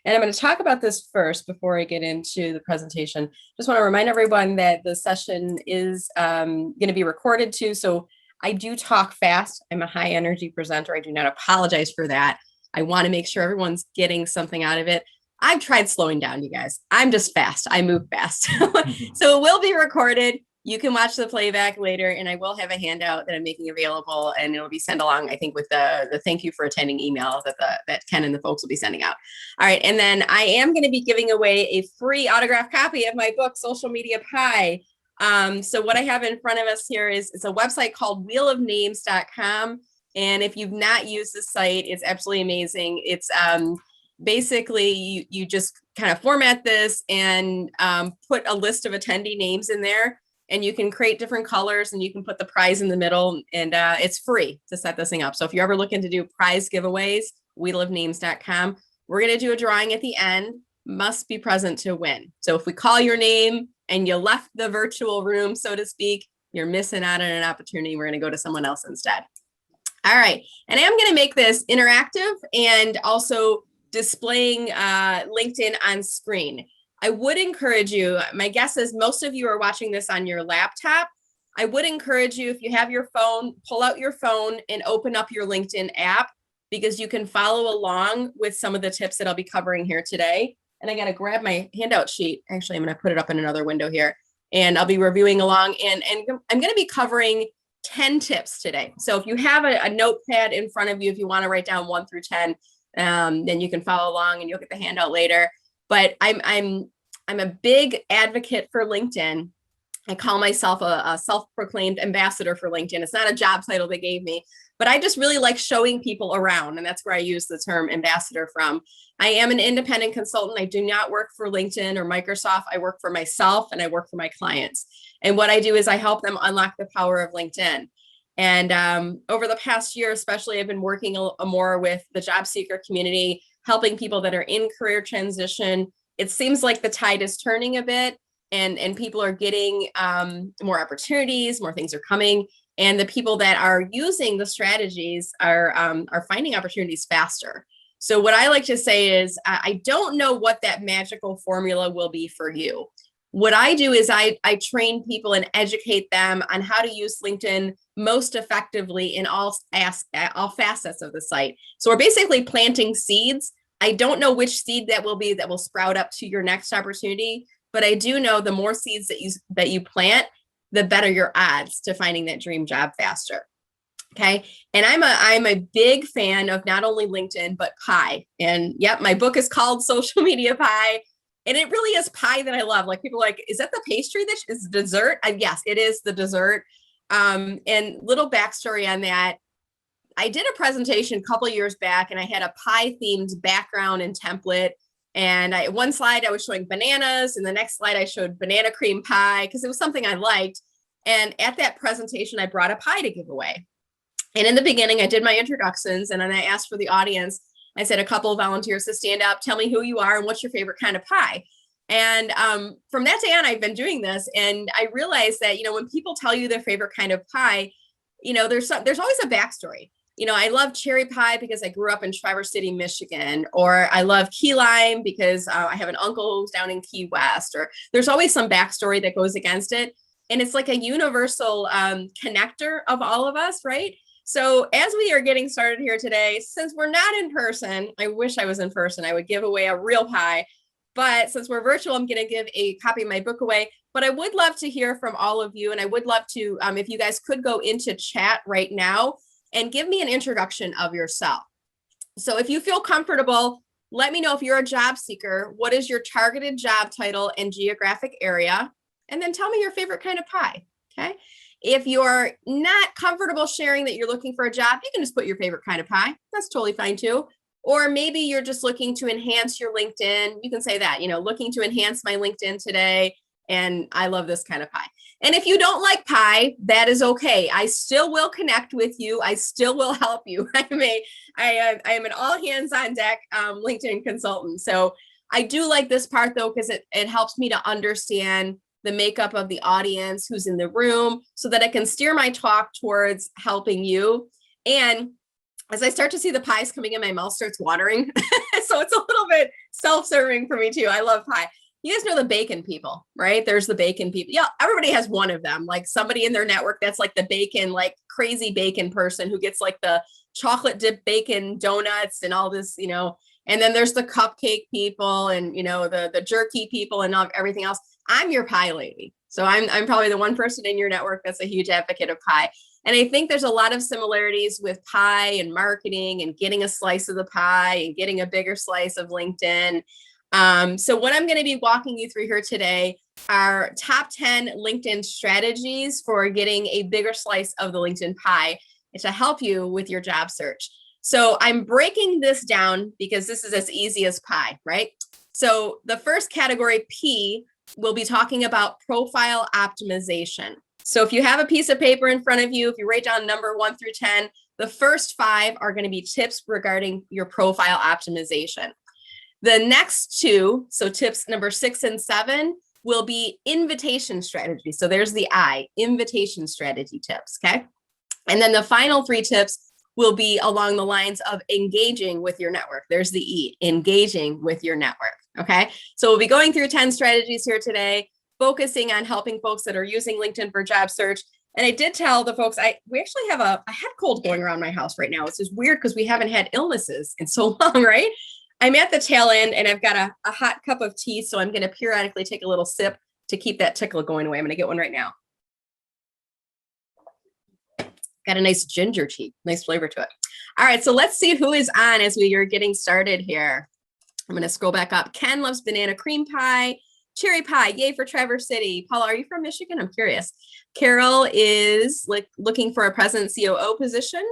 And I'm going to talk about this first before I get into the presentation. Just want to remind everyone that the session is going to be recorded too. So I do talk fast. I'm a high energy presenter. I do not apologize for that. I want to make sure everyone's getting something out of it. I've tried slowing down, you guys. I'm just fast. I move fast. So it will be recorded. You can watch the playback later, and I will have a handout that I'm making available, and it'll be sent along, I think, with the thank you for attending email that Ken and the folks will be sending out. All right, and then I am going to be giving away a free autographed copy of my book, Social Media Pie. So what I have in front of us here is it's a website called wheelofnames.com, and if you've not used the site, it's absolutely amazing. It's basically you just kind of format this and put a list of attendee names in there. And you can create different colors and you can put the prize in the middle, and it's free to set this thing up. So if you're ever looking to do prize giveaways, wheelofnames.com. We're going to do a drawing at the end, must be present to win. So if we call your name and you left the virtual room, so to speak, you're missing out on an opportunity. We're going to go to someone else instead. All right. And I am going to make this interactive and also displaying LinkedIn on screen. I would encourage you, my guess is most of you are watching this on your laptop. I would encourage you, if you have your phone, pull out your phone and open up your LinkedIn app, because you can follow along with some of the tips that I'll be covering here today. And I got to grab my handout sheet. Actually, I'm going to put it up in another window here, and I'll be reviewing along, and I'm going to be covering 10 tips today. So if you have a notepad in front of you, if you want to write down 1 through 10, then you can follow along and you'll get the handout later. But I'm a big advocate for LinkedIn. I call myself a self-proclaimed ambassador for LinkedIn. It's not a job title they gave me, but I just really like showing people around. And that's where I use the term ambassador from. I am an independent consultant. I do not work for LinkedIn or Microsoft. I work for myself and I work for my clients. And what I do is I help them unlock the power of LinkedIn. And over the past year, especially, I've been working more with the job seeker community, helping people that are in career transition. It seems like the tide is turning a bit, and people are getting more opportunities, more things are coming, and the people that are using the strategies are finding opportunities faster. So what I like to say is, I don't know what that magical formula will be for you. What I do is I train people and educate them on how to use LinkedIn most effectively in all facets of the site. So we're basically planting seeds. I don't know which seed that will be that will sprout up to your next opportunity, but I do know the more seeds that you plant, the better your odds to finding that dream job faster. Okay. And I'm a big fan of not only LinkedIn, but pie. And yep, my book is called Social Media Pie. And it really is pie that I love. Like, people are like, is that the pastry that is dessert? Yes, it is the dessert. And little backstory on that. I did a presentation a couple of years back, and I had a pie themed background and template. And one slide I was showing bananas, and the next slide I showed banana cream pie because it was something I liked. And at that presentation, I brought a pie to give away. And in the beginning, I did my introductions, and then I asked for the audience. I said, a couple of volunteers to stand up, tell me who you are and what's your favorite kind of pie. And from that day on, I've been doing this. And I realized that, when people tell you their favorite kind of pie, there's always a backstory. I love cherry pie because I grew up in Traverse City, Michigan, or I love key lime because I have an uncle who's down in Key West, or there's always some backstory that goes against it. And it's like a universal connector of all of us, right? So as we are getting started here today, since we're not in person, I wish I was in person, I would give away a real pie. But since we're virtual, I'm going to give a copy of my book away. But I would love to hear from all of you. And I would love to, if you guys could go into chat right now and give me an introduction of yourself. So if you feel comfortable, let me know if you're a job seeker, what is your targeted job title and geographic area? And then tell me your favorite kind of pie, okay? If you're not comfortable sharing that you're looking for a job, you can just put your favorite kind of pie. That's totally fine too. Or maybe you're just looking to enhance your LinkedIn. You can say that, looking to enhance my LinkedIn today, and I love this kind of pie. And if you don't like pie, that is okay. I still will connect with you. I still will help you. I am an all hands on deck LinkedIn consultant. So I do like this part though, because it helps me to understand the makeup of the audience, who's in the room, so that I can steer my talk towards helping you. And as I start to see the pies coming in, my mouth starts watering. So it's a little bit self-serving for me too. I love pie. You guys know the bacon people, right? There's the bacon people. Yeah, everybody has one of them, like somebody in their network that's like the bacon, like crazy bacon person who gets like the chocolate dip bacon donuts and all this, you know. And then there's the cupcake people and, you know, the jerky people and everything else. I'm your pie lady. So I'm probably the one person in your network that's a huge advocate of pie. And I think there's a lot of similarities with pie and marketing and getting a slice of the pie and getting a bigger slice of LinkedIn. So what I'm going to be walking you through here today are top 10 LinkedIn strategies for getting a bigger slice of the LinkedIn pie to help you with your job search. So I'm breaking this down because this is as easy as pie, right? So the first category, P, we'll be talking about profile optimization. So if you have a piece of paper in front of you, if you write down number 1 through 10, the first 5 are going to be tips regarding your profile optimization. The next 2, so tips number 6 and 7, will be invitation strategy. So there's the I, invitation strategy tips, okay? And then the final 3 tips will be along the lines of engaging with your network. There's the E, engaging with your network, okay? So we'll be going through 10 strategies here today, focusing on helping folks that are using LinkedIn for job search. And I did tell the folks, we actually have a head cold going around my house right now. It's just weird because we haven't had illnesses in so long, right? I'm at the tail end and I've got a hot cup of tea. So I'm going to periodically take a little sip to keep that tickle going away. I'm going to get one right now. Got a nice ginger tea, nice flavor to it. All right, so let's see who is on as we are getting started here. I'm going to scroll back up. Ken loves banana cream pie. Cherry pie, yay for Traverse City. Paula, are you from Michigan? I'm curious. Carol is looking for a president COO position.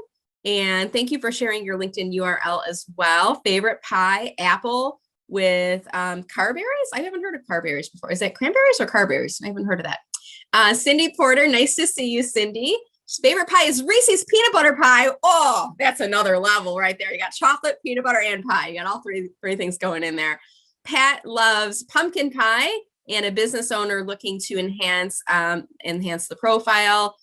And thank you for sharing your LinkedIn URL as well. Favorite pie, apple with carberries. I haven't heard of carberries before. Is that cranberries or carberries? I haven't heard of that. Cindy Porter, nice to see you, Cindy. Favorite pie is Reese's peanut butter pie. Oh, that's another level right there. You got chocolate, peanut butter, and pie. You got all three things going in there. Pat loves pumpkin pie and a business owner looking to enhance the profile.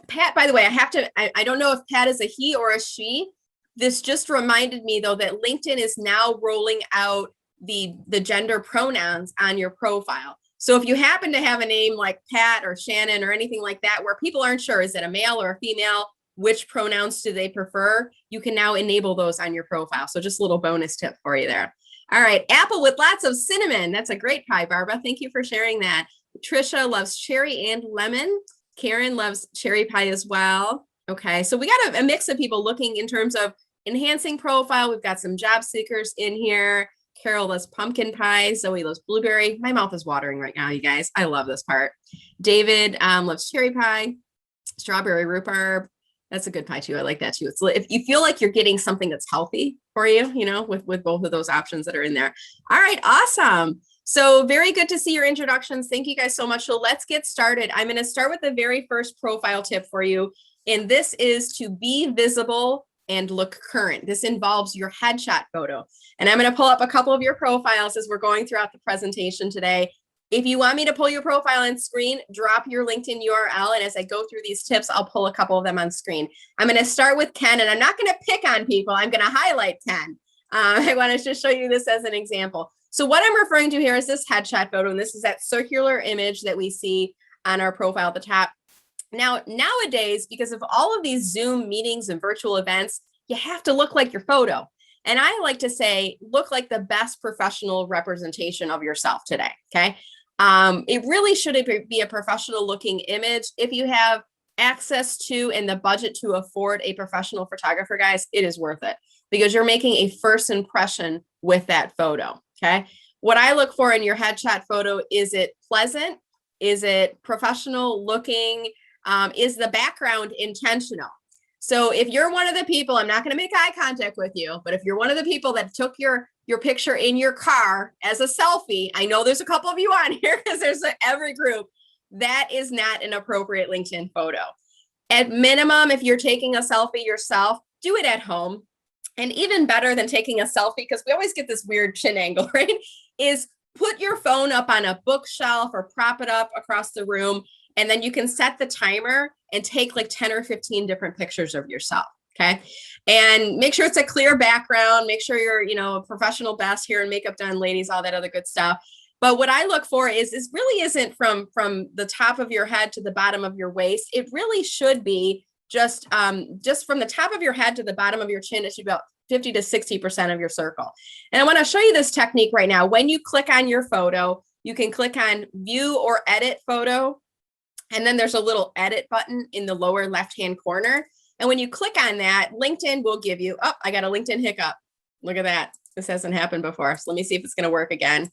Pat, by the way, I don't know if Pat is a he or a she. This just reminded me though that LinkedIn is now rolling out the gender pronouns on your profile. So if you happen to have a name like Pat or Shannon or anything like that, where people aren't sure, is it a male or a female? Which pronouns do they prefer? You can now enable those on your profile. So just a little bonus tip for you there. All right, apple with lots of cinnamon. That's a great pie, Barbara. Thank you for sharing that. Trisha loves cherry and lemon. Karen loves cherry pie as well. Okay, so we got a mix of people looking in terms of enhancing profile. We've got some job seekers in here. Carol loves pumpkin pie. Zoe loves blueberry. My mouth is watering right now, you guys. I love this part. David loves cherry pie. Strawberry rhubarb. That's a good pie too. I like that too. It's if you feel like you're getting something that's healthy for you, you know, with both of those options that are in there. All right, awesome. So very good to see your introductions. Thank you guys so much. So let's get started. I'm going to start with the very first profile tip for you. And this is to be visible and look current. This involves your headshot photo. And I'm going to pull up a couple of your profiles as we're going throughout the presentation today. If you want me to pull your profile on screen, drop your LinkedIn URL. And as I go through these tips, I'll pull a couple of them on screen. I'm going to start with Ken, and I'm not going to pick on people. I'm going to highlight Ken. I want to just show you this as an example. So what I'm referring to here is this headshot photo, and this is that circular image that we see on our profile at the top. Now, nowadays, because of all of these Zoom meetings and virtual events, you have to look like your photo. And I like to say, look like the best professional representation of yourself today, okay? It really should be a professional looking image. If you have access to and the budget to afford a professional photographer, guys, it is worth it because you're making a first impression with that photo, okay? What I look for in your headshot photo, is it pleasant? Is it professional looking? Is the background intentional? So if you're one of the people, I'm not going to make eye contact with you, but if you're one of the people that took your picture in your car as a selfie, I know there's a couple of you on here because there's every group, that is not an appropriate LinkedIn photo. At minimum, if you're taking a selfie yourself, do it at home. And even better than taking a selfie, because we always get this weird chin angle, right? Is put your phone up on a bookshelf or prop it up across the room. And then you can set the timer and take like 10 or 15 different pictures of yourself. Okay. And make sure it's a clear background. Make sure you're, a professional best, hair and makeup done, ladies, all that other good stuff. But what I look for is this really isn't from the top of your head to the bottom of your waist. It really should be just from the top of your head to the bottom of your chin. It should be about 50 to 60% of your circle. And I want to show you this technique right now. When you click on your photo, you can click on view or edit photo. And then there's a little edit button in the lower left-hand corner. And when you click on that, LinkedIn will give you, oh, I got a LinkedIn hiccup. Look at that. This hasn't happened before. So let me see if it's going to work again.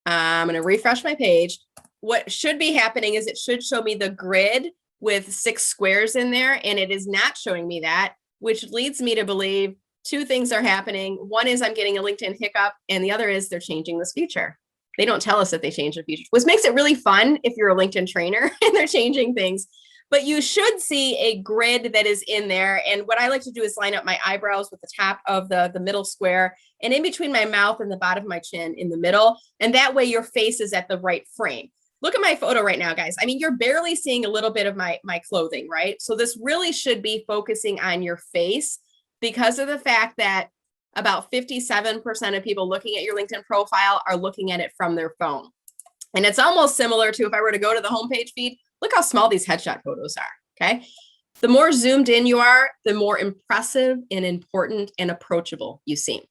I'm going to refresh my page. What should be happening is it should show me the grid with 6 squares in there, and it is not showing me that, which leads me to believe 2 things are happening. One is I'm getting a LinkedIn hiccup, and the other is they're changing this feature. They don't tell us that they changed the feature, which makes it really fun if you're a LinkedIn trainer and they're changing things. But you should see a grid that is in there. And what I like to do is line up my eyebrows with the top of the middle square and in between my mouth and the bottom of my chin in the middle. And that way your face is at the right frame. Look at my photo right now, guys. I mean, you're barely seeing a little bit of my clothing, right? So this really should be focusing on your face because of the fact that about 57% of people looking at your LinkedIn profile are looking at it from their phone. And it's almost similar to if I were to go to the homepage feed, look how small these headshot photos are, okay? The more zoomed in you are, the more impressive and important and approachable you seem.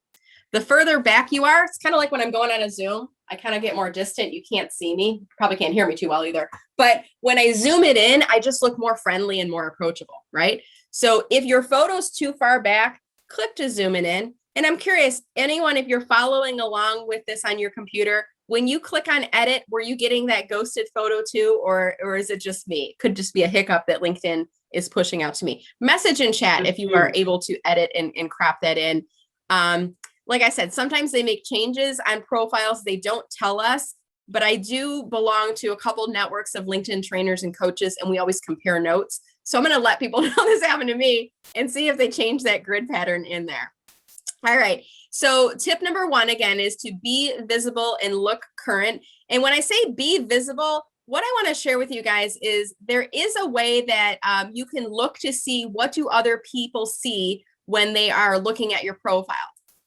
The further back you are, it's kind of like when I'm going on a Zoom, I kind of get more distant. You can't see me, probably can't hear me too well either. But when I zoom it in, I just look more friendly and more approachable, right? So if your photo's too far back, click to zoom it in. And I'm curious, anyone, if you're following along with this on your computer, when you click on edit, were you getting that ghosted photo too? Or is it just me? It could just be a hiccup that LinkedIn is pushing out to me. Message in chat if you are able to edit and crop that in. Like I said, sometimes they make changes on profiles. They don't tell us, but I do belong to a couple networks of LinkedIn trainers and coaches, and we always compare notes. So I'm going to let people know this happened to me and see if they change that grid pattern in there. All right. So tip number 1, again, is to be visible and look current. And when I say be visible, what I want to share with you guys is there is a way that you can look to see what do other people see when they are looking at your profile.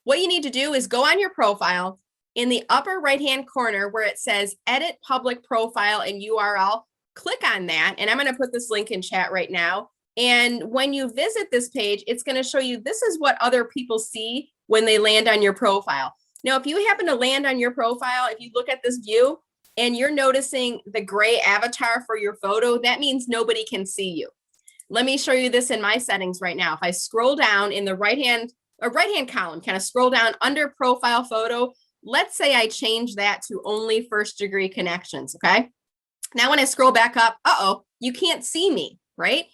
What you need to do is go on your profile in the upper right-hand corner where it says edit public profile and URL, click on that. And I'm going to put this link in chat right now. And when you visit this page, it's going to show you this is what other people see when they land on your profile. Now, if you happen to land on your profile, if you look at this view and you're noticing the gray avatar for your photo, that means nobody can see you. Let me show you this in my settings right now. If I scroll down in the right-hand column, kind of scroll down under profile photo, let's say I change that to only first-degree connections, okay? Now, when I scroll back up, you can't see me, right?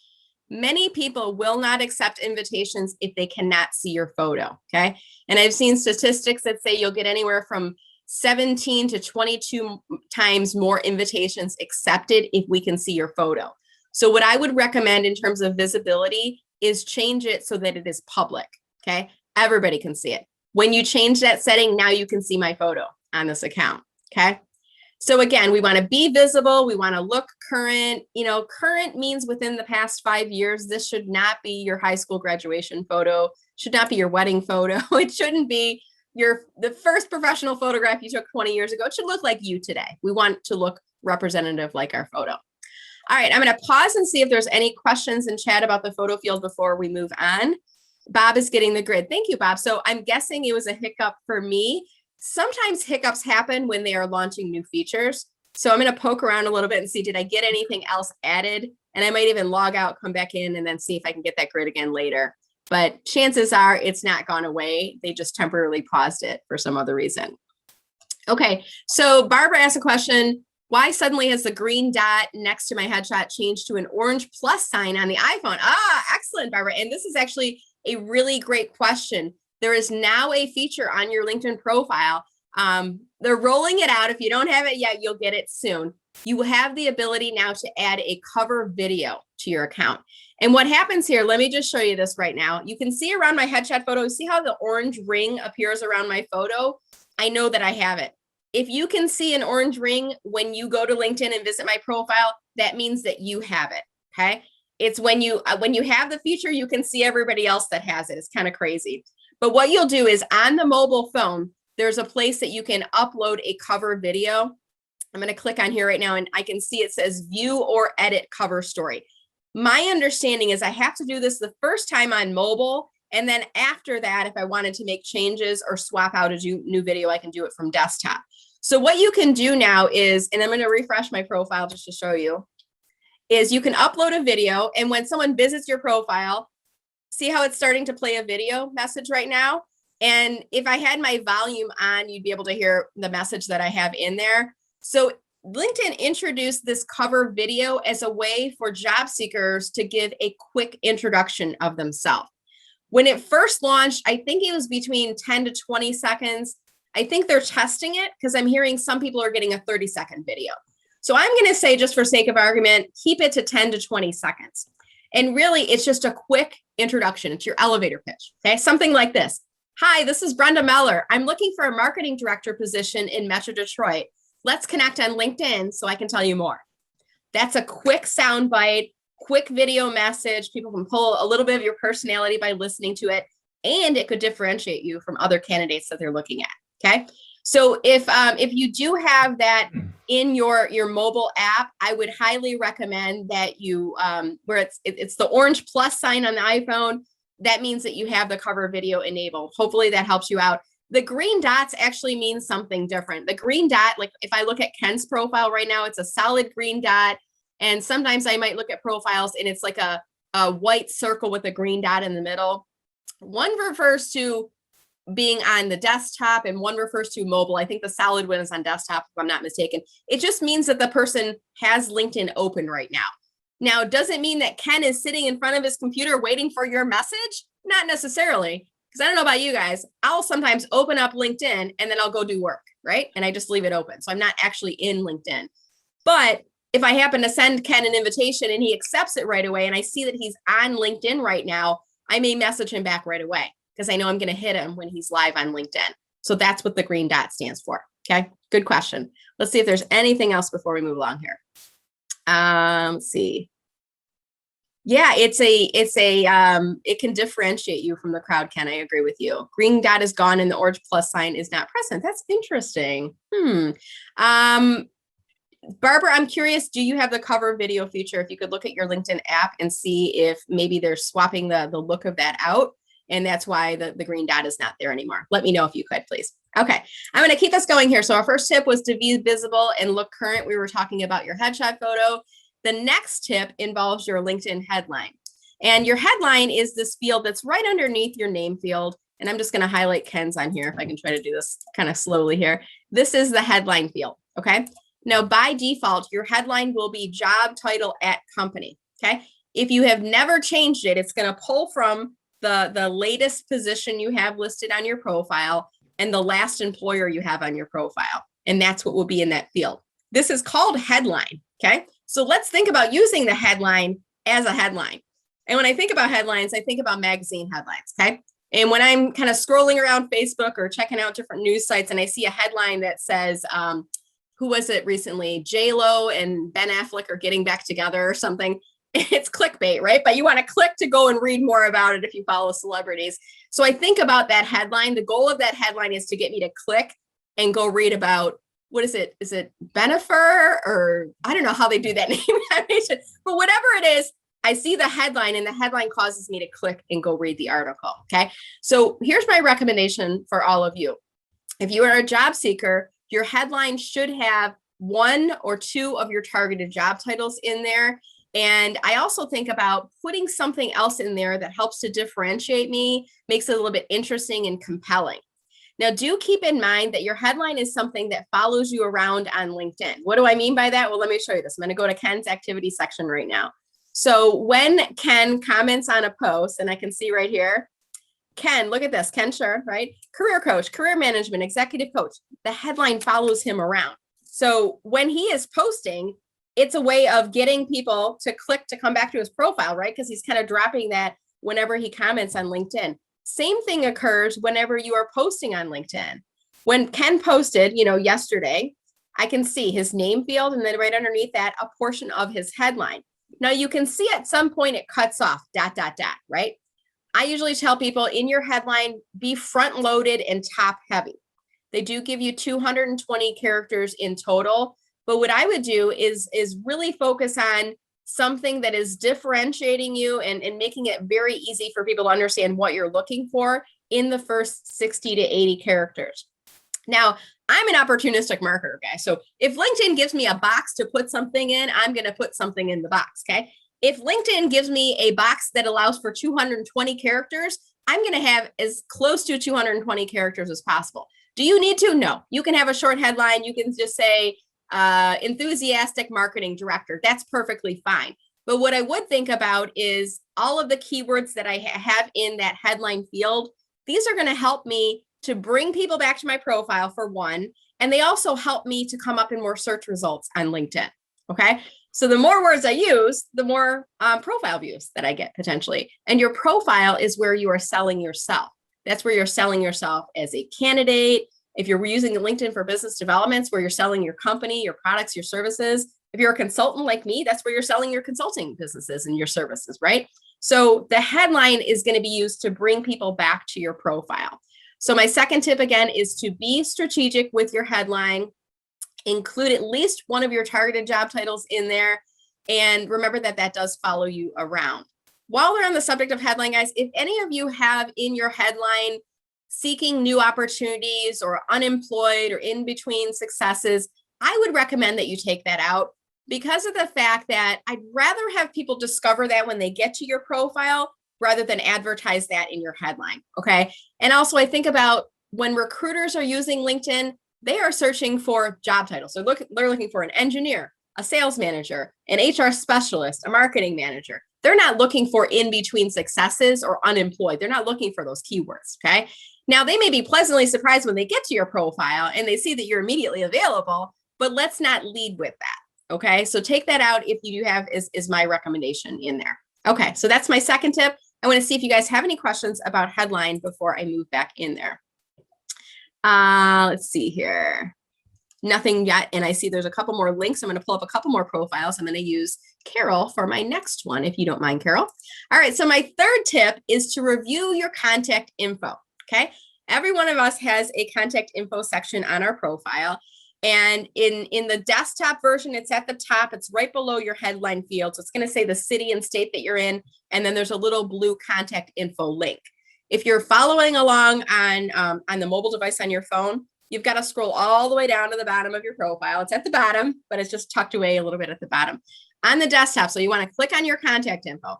Many people will not accept invitations if they cannot see your photo, okay? And I've seen statistics that say you'll get anywhere from 17 to 22 times more invitations accepted if we can see your photo. So what I would recommend in terms of visibility is change it so that it is public, okay? Everybody can see it. When you change that setting, now you can see my photo on this account, okay? So again, we want to be visible. We want to look current. Current means within the past 5 years. This should not be your high school graduation photo. Should not be your wedding photo. It shouldn't be the first professional photograph you took 20 years ago. It should look like you today. We want to look representative like our photo. All right, I'm going to pause and see if there's any questions in chat about the photo field before we move on. Bob is getting the grid. Thank you, Bob. So I'm guessing it was a hiccup for me. Sometimes hiccups happen when they are launching new features. So I'm going to poke around a little bit and see, did I get anything else added? And I might even log out, come back in, and then see if I can get that grid again later. But chances are it's not gone away. They just temporarily paused it for some other reason. Okay, so Barbara asked a question. Why suddenly has the green dot next to my headshot changed to an orange plus sign on the iPhone? Excellent, Barbara. And this is actually a really great question. There is now a feature on your LinkedIn profile. They're rolling it out. If you don't have it yet, you'll get it soon. You have the ability now to add a cover video to your account. And what happens here, let me just show you this right now. You can see around my headshot photo, see how the orange ring appears around my photo? I know that I have it. If you can see an orange ring when you go to LinkedIn and visit my profile, that means that you have it, okay? It's when you have the feature, you can see everybody else that has it. It's kind of crazy. But what you'll do is on the mobile phone, there's a place that you can upload a cover video. I'm going to click on here right now and I can see it says view or edit cover story. My understanding is I have to do this the first time on mobile. And then after that, if I wanted to make changes or swap out a new video, I can do it from desktop. So what you can do now is, and I'm going to refresh my profile just to show you, is you can upload a video. And when someone visits your profile, see how it's starting to play a video message right now? And if I had my volume on, you'd be able to hear the message that I have in there. So LinkedIn introduced this cover video as a way for job seekers to give a quick introduction of themselves. When it first launched, I think it was between 10 to 20 seconds. I think they're testing it because I'm hearing some people are getting a 30-second video. So I'm going to say, just for sake of argument, keep it to 10 to 20 seconds. And really, it's just a quick introduction. It's your elevator pitch. Okay, something like this. Hi, this is Brenda Meller. I'm looking for a marketing director position in Metro Detroit. Let's connect on LinkedIn so I can tell you more. That's a quick sound bite, quick video message. People can pull a little bit of your personality by listening to it, and it could differentiate you from other candidates that they're looking at. Okay. So if you do have that in your mobile app, I would highly recommend that you, where it's the orange plus sign on the iPhone, that means that you have the cover video enabled. Hopefully that helps you out. The green dots actually mean something different. The green dot, like if I look at Ken's profile right now, it's a solid green dot. And sometimes I might look at profiles and it's like a white circle with a green dot in the middle. One refers to being on the desktop and one refers to mobile. I think the solid one is on desktop, if I'm not mistaken. It just means that the person has LinkedIn open right now. Now, does it mean that Ken is sitting in front of his computer waiting for your message? Not necessarily, because I don't know about you guys. I'll sometimes open up LinkedIn and then I'll go do work, right? And I just leave it open. So I'm not actually in LinkedIn. But if I happen to send Ken an invitation and he accepts it right away and I see that he's on LinkedIn right now, I may message him back right away, because I know I'm going to hit him when he's live on LinkedIn. So that's what the green dot stands for. Okay, good question. Let's see if there's anything else before we move along here. Let's see. Yeah, it can differentiate you from the crowd, Ken. I agree with you. Green dot is gone and the orange plus sign is not present. That's interesting. Barbara, I'm curious, do you have the cover video feature? If you could look at your LinkedIn app and see if maybe they're swapping the look of that out. And that's why the green dot is not there anymore. Let me know if you could, please. Okay, I'm going to keep us going here. So our first tip was to be visible and look current. We were talking about your headshot photo. The next tip involves your LinkedIn headline. And your headline is this field that's right underneath your name field. And I'm just going to highlight Ken's on here if I can try to do this kind of slowly here. This is the headline field, okay? Now, by default, your headline will be job title at company, okay? If you have never changed it, it's going to pull from the latest position you have listed on your profile and the last employer you have on your profile. And that's what will be in that field. This is called headline, okay? So let's think about using the headline as a headline. And when I think about headlines, I think about magazine headlines, okay? And when I'm kind of scrolling around Facebook or checking out different news sites and I see a headline that says, who was it recently? J-Lo and Ben Affleck are getting back together or something. It's clickbait, right? But you want to click to go and read more about it if you follow celebrities. So I think about that headline. The goal of that headline is to get me to click and go read about, what is it? Is it Benifer, or I don't know how they do that name. But whatever it is, I see the headline and the headline causes me to click and go read the article. Okay. So here's my recommendation for all of you. If you are a job seeker, your headline should have one or two of your targeted job titles in there. And I also think about putting something else in there that helps to differentiate me, makes it a little bit interesting and compelling. Now, do keep in mind that your headline is something that follows you around on LinkedIn. What do I mean by that? Well, let me show you this. I'm going to go to Ken's activity section right now. So when Ken comments on a post, and I can see right here, Ken, look at this, Ken Schur, right? Career coach, career management, executive coach. The headline follows him around. So when he is posting, it's a way of getting people to click to come back to his profile, right? Because he's kind of dropping that whenever he comments on LinkedIn. Same thing occurs whenever you are posting on LinkedIn. When Ken posted, yesterday, I can see his name field and then right underneath that, a portion of his headline. Now you can see at some point it cuts off, ... right? I usually tell people in your headline, be front loaded and top heavy. They do give you 220 characters in total, but what I would do is really focus on something that is differentiating you and making it very easy for people to understand what you're looking for in the first 60 to 80 characters. Now, I'm an opportunistic marketer, guys. So if LinkedIn gives me a box to put something in, I'm going to put something in the box, okay? If LinkedIn gives me a box that allows for 220 characters, I'm going to have as close to 220 characters as possible. Do you need to? No. You can have a short headline. You can just say, enthusiastic marketing director. That's perfectly fine. But what I would think about is all of the keywords that I have in that headline field. These are going to help me to bring people back to my profile for one, and they also help me to come up in more search results on LinkedIn. Okay. So the more words I use, the more profile views that I get potentially. And your profile is where you are selling yourself. That's where you're selling yourself as a candidate. If you're using LinkedIn for business developments, where you're selling your company, your products, your services. If you're a consultant like me, that's where you're selling your consulting businesses and your services, right? So the headline is going to be used to bring people back to your profile. So my second tip again is to be strategic with your headline. Include at least one of your targeted job titles in there. And remember that that does follow you around. While we're on the subject of headline, guys, if any of you have in your headline seeking new opportunities or unemployed or in between successes, I would recommend that you take that out because of the fact that I'd rather have people discover that when they get to your profile rather than advertise that in your headline. Okay. And also I think about when recruiters are using LinkedIn, they are searching for job titles. So they're looking for an engineer, a sales manager, an HR specialist, a marketing manager. They're not looking for in between successes or unemployed. They're not looking for those keywords. Okay. Now they may be pleasantly surprised when they get to your profile and they see that you're immediately available, but let's not lead with that. Okay. So take that out if you do have is my recommendation in there. Okay. So that's my second tip. I want to see if you guys have any questions about headline before I move back in there. Let's see here. Nothing yet. And I see there's a couple more links. I'm going to pull up a couple more profiles. I'm going to use Carol for my next one, if you don't mind, Carol. All right. So my third tip is to review your contact info. Okay. Every one of us has a contact info section on our profile. And in the desktop version, it's at the top. It's right below your headline field. So it's going to say the city and state that you're in. And then there's a little blue contact info link. If you're following along on the mobile device on your phone, you've got to scroll all the way down to the bottom of your profile. It's at the bottom, but it's just tucked away a little bit at the bottom on the desktop. So you want to click on your contact info.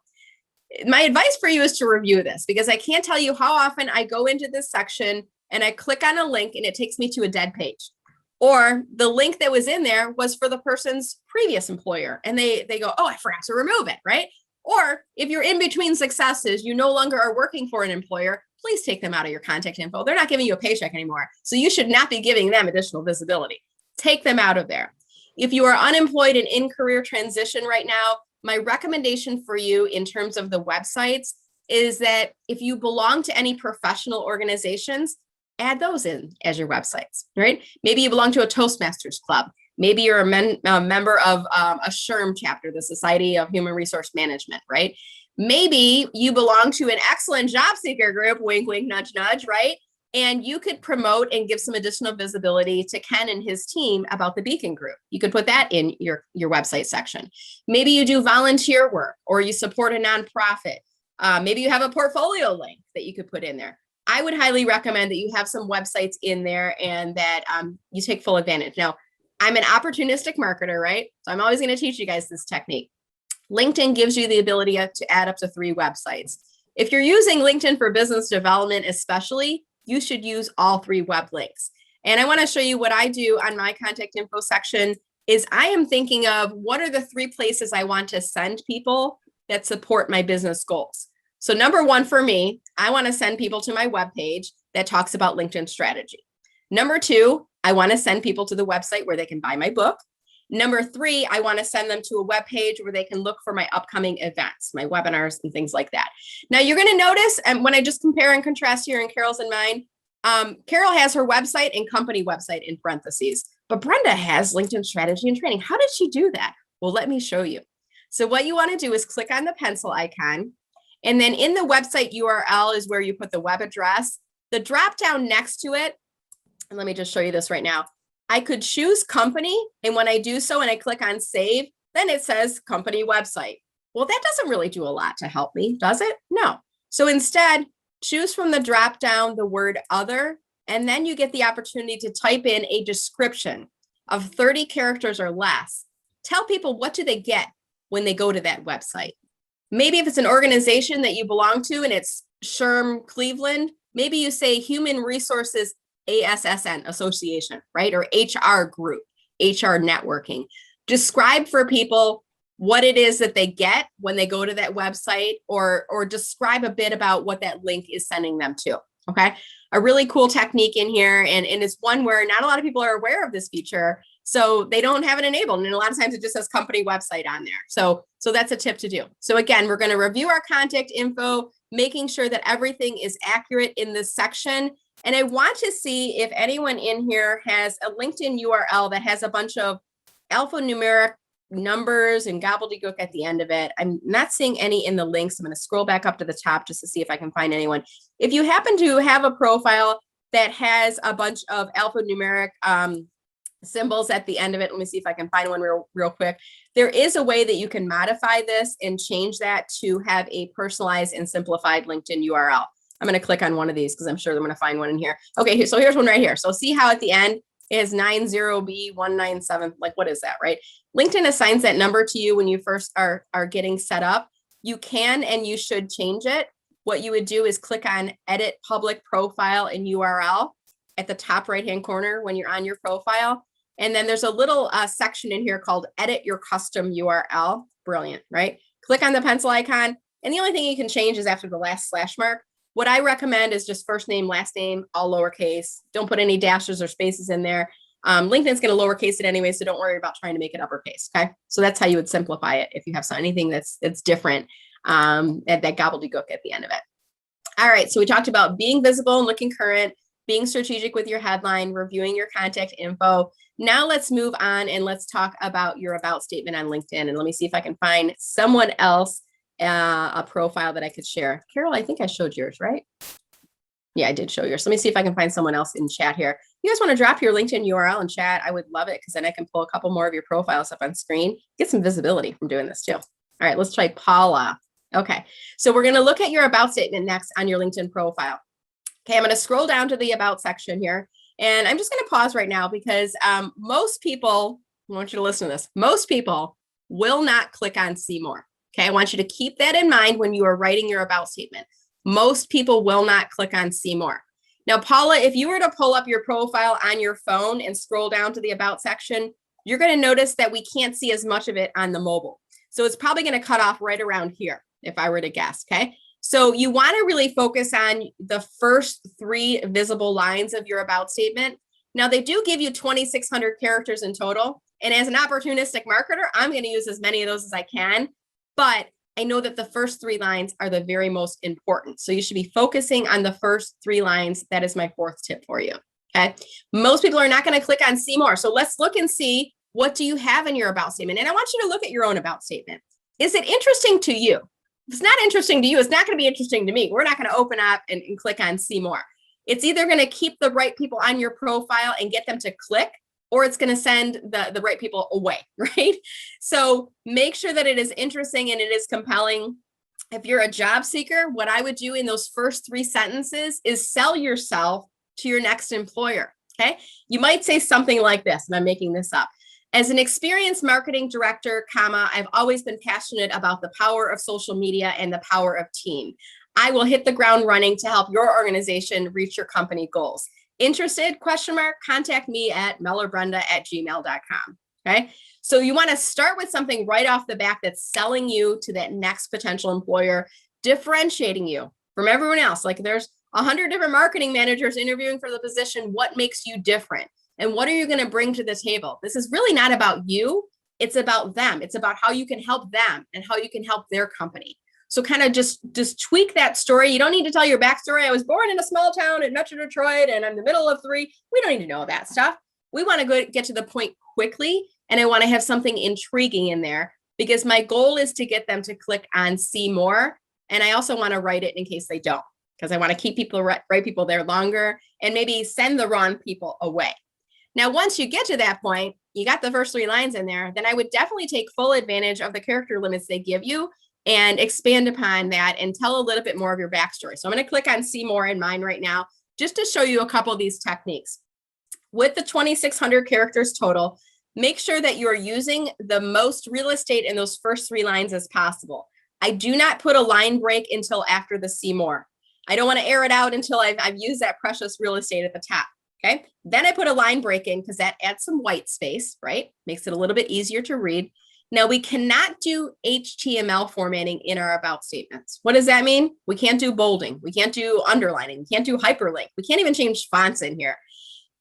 My advice for you is to review this because I can't tell you how often I go into this section and I click on a link and it takes me to a dead page. Or the link that was in there was for the person's previous employer and they go, oh, I forgot to remove it, right? Or if you're in between successes, you no longer are working for an employer, please take them out of your contact info. They're not giving you a paycheck anymore. So you should not be giving them additional visibility. Take them out of there. If you are unemployed and in career transition right now, my recommendation for you in terms of the websites is that if you belong to any professional organizations, add those in as your websites, right? Maybe you belong to a Toastmasters club. Maybe you're a member of a SHRM chapter, the Society of Human Resource Management, right? Maybe you belong to an excellent job seeker group, wink, wink, nudge, nudge, right? And you could promote and give some additional visibility to Ken and his team about the Beacon Group. You could put that in your website section. Maybe you do volunteer work or you support a nonprofit. Maybe you have a portfolio link that you could put in there. I would highly recommend that you have some websites in there and that you take full advantage. Now, I'm an opportunistic marketer, right? So I'm always going to teach you guys this technique. LinkedIn gives you the ability to add up to 3 websites. If you're using LinkedIn for business development, especially, you should use all 3 web links. And I want to show you what I do on my contact info section is I am thinking of what are the 3 places I want to send people that support my business goals. So number 1 for me, I want to send people to my webpage that talks about LinkedIn strategy. Number 2, I want to send people to the website where they can buy my book. Number 3, I want to send them to a webpage where they can look for my upcoming events, my webinars and things like that. Now you're going to notice, and when I just compare and contrast here in Carol's and mine, Carol has her website and company website in parentheses, but Brenda has LinkedIn strategy and training. How did she do that? Well, let me show you. So what you want to do is click on the pencil icon. And then in the website URL is where you put the web address. The drop down next to it, and let me just show you this right now. I could choose company. And when I do so and I click on save, then it says company website. Well, that doesn't really do a lot to help me, does it? No. So instead, choose from the drop down the word other, and then you get the opportunity to type in a description of 30 characters or less. Tell people what do they get when they go to that website. Maybe if it's an organization that you belong to and it's SHRM Cleveland, maybe you say Human Resources ASSN Association, right? Or HR group, HR networking. Describe for people what it is that they get when they go to that website, or describe a bit about what that link is sending them to, okay? A really cool technique in here, and it's one where not a lot of people are aware of this feature, so they don't have it enabled, and a lot of times it just says company website on there. So that's a tip to do. So again, we're gonna review our contact info, making sure that everything is accurate in this section, and I want to see if anyone in here has a LinkedIn URL that has a bunch of alphanumeric numbers and gobbledygook at the end of it. I'm not seeing any in the links. I'm going to scroll back up to the top just to see if I can find anyone. If you happen to have a profile that has a bunch of alphanumeric symbols at the end of it, let me see if I can find one real quick. There is a way that you can modify this and change that to have a personalized and simplified LinkedIn URL. I'm going to click on one of these because I'm sure I'm going to find one in here. Okay, so here's one right here. So see how at the end is 90B197, like what is that, right? LinkedIn assigns that number to you when you first are getting set up. You can and you should change it. What you would do is click on Edit Public Profile and URL at the top right-hand corner when you're on your profile. And then there's a little section in here called Edit Your Custom URL. Brilliant, right? Click on the pencil icon. And the only thing you can change is after the last slash mark. What I recommend is just first name, last name, all lowercase. Don't put any dashes or spaces in there. LinkedIn's going to lowercase it anyway, so don't worry about trying to make it uppercase, okay? So that's how you would simplify it if you have anything that's different, at that gobbledygook at the end of it. All right, so we talked about being visible and looking current, being strategic with your headline, reviewing your contact info. Now let's move on and let's talk about your about statement on LinkedIn. And let me see if I can find someone else a profile that I could share. Carol, I think I showed yours, right? Yeah, I did show yours. Let me see if I can find someone else in chat here. You guys want to drop your LinkedIn URL in chat? I would love it because then I can pull a couple more of your profiles up on screen. Get some visibility from doing this too. All right, let's try Paula. Okay, so we're going to look at your about statement next on your LinkedIn profile. Okay, I'm going to scroll down to the about section here. And I'm just going to pause right now because most people, I want you to listen to this, most people will not click on see more. Okay, I want you to keep that in mind when you are writing your about statement. Most people will not click on see more. Now, Paula, if you were to pull up your profile on your phone and scroll down to the about section, you're going to notice that we can't see as much of it on the mobile. So it's probably going to cut off right around here, if I were to guess, okay? So you want to really focus on the first 3 visible lines of your about statement. Now, they do give you 2,600 characters in total. And as an opportunistic marketer, I'm going to use as many of those as I can. But I know that the first 3 lines are the very most important. So you should be focusing on the first 3 lines. That is my 4th tip for you, okay? Most people are not going to click on see more. So let's look and see, what do you have in your about statement? And I want you to look at your own about statement. Is it interesting to you? If it's not interesting to you, it's not going to be interesting to me. We're not going to open up and click on see more. It's either going to keep the right people on your profile and get them to click, or it's going to send the right people away, right? So make sure that it is interesting and it is compelling. If you're a job seeker, what I would do in those first 3 sentences is sell yourself to your next employer, okay? You might say something like this, and I'm making this up. As an experienced marketing director, I've always been passionate about the power of social media and the power of team. I will hit the ground running to help your organization reach your company goals. Interested? ? Contact me at mellerbrenda@gmail.com. Okay. So you want to start with something right off the back that's selling you to that next potential employer, differentiating you from everyone else. Like there's 100 different marketing managers interviewing for the position. What makes you different? And what are you going to bring to the table? This is really not about you. It's about them. It's about how you can help them and how you can help their company. So kind of just tweak that story. You don't need to tell your backstory. I was born in a small town in Metro Detroit and I'm in the middle of 3. We don't need to know that stuff. We want to get to the point quickly. And I want to have something intriguing in there. because my goal is to get them to click on see more. And I also want to write it in case they don't, because I want to keep people, right people there longer and maybe send the wrong people away. Now, once you get to that point, you got the first 3 lines in there, then I would definitely take full advantage of the character limits they give you and expand upon that and tell a little bit more of your backstory. So I'm going to click on see more in mine right now, just to show you a couple of these techniques. With the 2,600 characters total, make sure that you're using the most real estate in those first 3 lines as possible. I do not put a line break until after the see more. I don't want to air it out until I've used that precious real estate at the top. Okay. Then I put a line break in because that adds some white space, right? Makes it a little bit easier to read. Now we cannot do HTML formatting in our about statements. What does that mean? We can't do bolding. We can't do underlining. We can't do hyperlink. We can't even change fonts in here.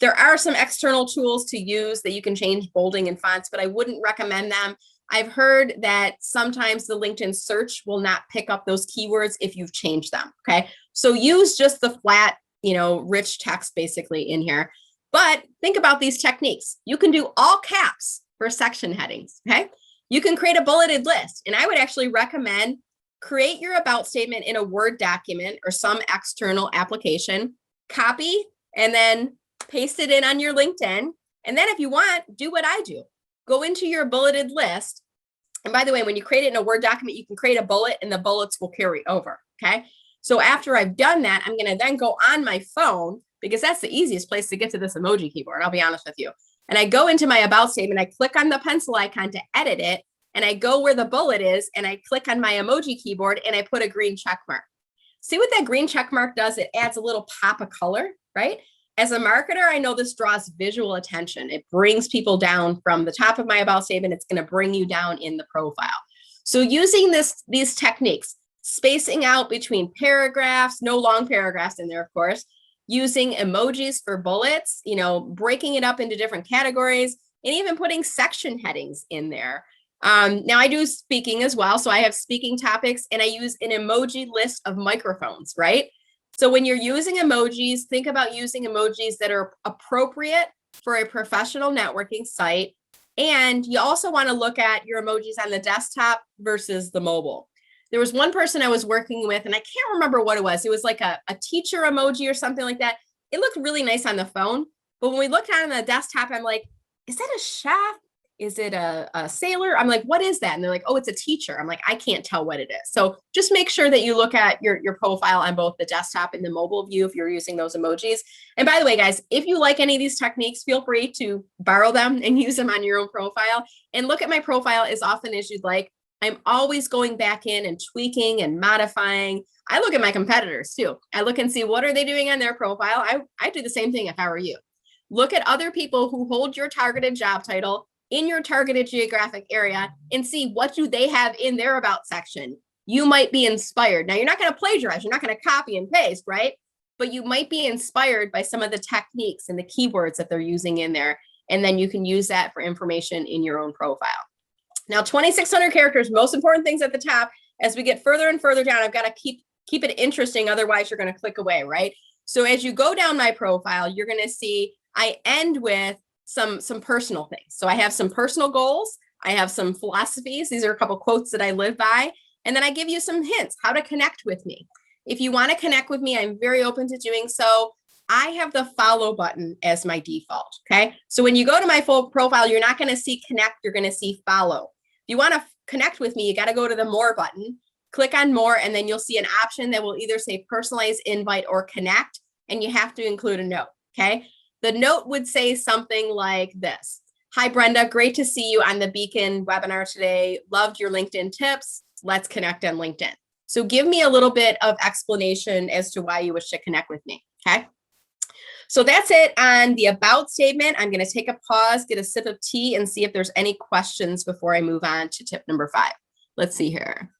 There are some external tools to use that you can change bolding and fonts, but I wouldn't recommend them. I've heard that sometimes the LinkedIn search will not pick up those keywords if you've changed them. Okay. So use just the flat, rich text basically in here. But think about these techniques. You can do all caps for section headings. Okay. You can create a bulleted list. And I would actually recommend create your about statement in a Word document or some external application, copy, and then paste it in on your LinkedIn. And then if you want, do what I do. Go into your bulleted list. And by the way, when you create it in a Word document, you can create a bullet and the bullets will carry over. Okay. So after I've done that, I'm going to then go on my phone because that's the easiest place to get to this emoji keyboard. I'll be honest with you. And I go into my about statement. I click on the pencil icon to edit it. And I go where the bullet is and I click on my emoji keyboard and I put a green check mark. See what that green check mark does? It adds a little pop of color, right? As a marketer, I know this draws visual attention. It brings people down from the top of my about statement. It's going to bring you down in the profile. So using these techniques, spacing out between paragraphs, no long paragraphs in there, of course, using emojis for bullets, breaking it up into different categories, and even putting section headings in there. Now I do speaking as well. So I have speaking topics and I use an emoji list of microphones, right? So when you're using emojis, think about using emojis that are appropriate for a professional networking site. And you also want to look at your emojis on the desktop versus the mobile. There was one person I was working with, and I can't remember what it was. It was like a teacher emoji or something like that. It looked really nice on the phone. But when we looked at it on the desktop, I'm like, is that a chef? Is it a sailor? I'm like, what is that? And they're like, oh, it's a teacher. I'm like, I can't tell what it is. So just make sure that you look at your profile on both the desktop and the mobile view if you're using those emojis. And by the way, guys, if you like any of these techniques, feel free to borrow them and use them on your own profile. And look at my profile as often as you'd like. I'm always going back in and tweaking and modifying. I look at my competitors too. I look and see what are they doing on their profile. I do the same thing if I were you. Look at other people who hold your targeted job title in your targeted geographic area and see what do they have in their about section. You might be inspired. Now, you're not going to plagiarize. You're not going to copy and paste, right? But you might be inspired by some of the techniques and the keywords that they're using in there. And then you can use that for information in your own profile. Now, 2,600 characters, most important things at the top. As we get further and further down, I've got to keep it interesting. Otherwise, you're going to click away, right? So as you go down my profile, you're going to see I end with some personal things. So I have some personal goals. I have some philosophies. These are a couple quotes that I live by. And then I give you some hints how to connect with me. If you want to connect with me, I'm very open to doing so. I have the follow button as my default. Okay. So when you go to my full profile, you're not going to see connect. You're going to see follow. If you want to connect with me, you got to go to the more button, click on more, and then you'll see an option that will either say personalize invite or connect. And you have to include a note. Okay. The note would say something like this. Hi, Brenda. Great to see you on the Beacon webinar today. Loved your LinkedIn tips. Let's connect on LinkedIn. So give me a little bit of explanation as to why you wish to connect with me. Okay. So that's it on the about statement. I'm going to take a pause, get a sip of tea, and see if there's any questions before I move on to tip number 5. Let's see here.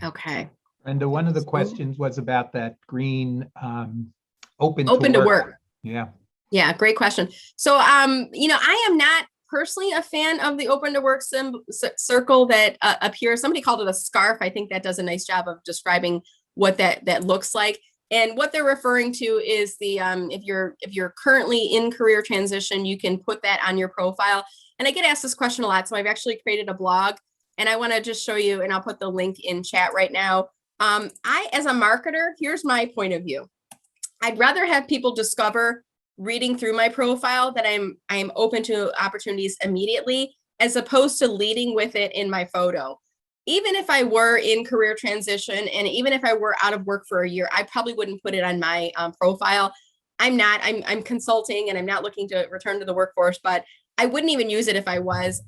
Okay. Brenda, one of the questions was about that green open to work. Yeah. Yeah, great question. So, I am not personally a fan of the open to work circle that appears. Somebody called it a scarf. I think that does a nice job of describing what that looks like. And what they're referring to is the if you're currently in career transition, you can put that on your profile. And I get asked this question a lot, so I've actually created a blog And I want to just show you, and I'll put the link in chat right now. I, as a marketer, here's my point of view. I'd rather have people discover reading through my profile that I'm open to opportunities immediately, as opposed to leading with it in my photo. Even if I were in career transition, and even if I were out of work for a year, I probably wouldn't put it on my profile. I'm consulting and I'm not looking to return to the workforce, but I wouldn't even use it if I was.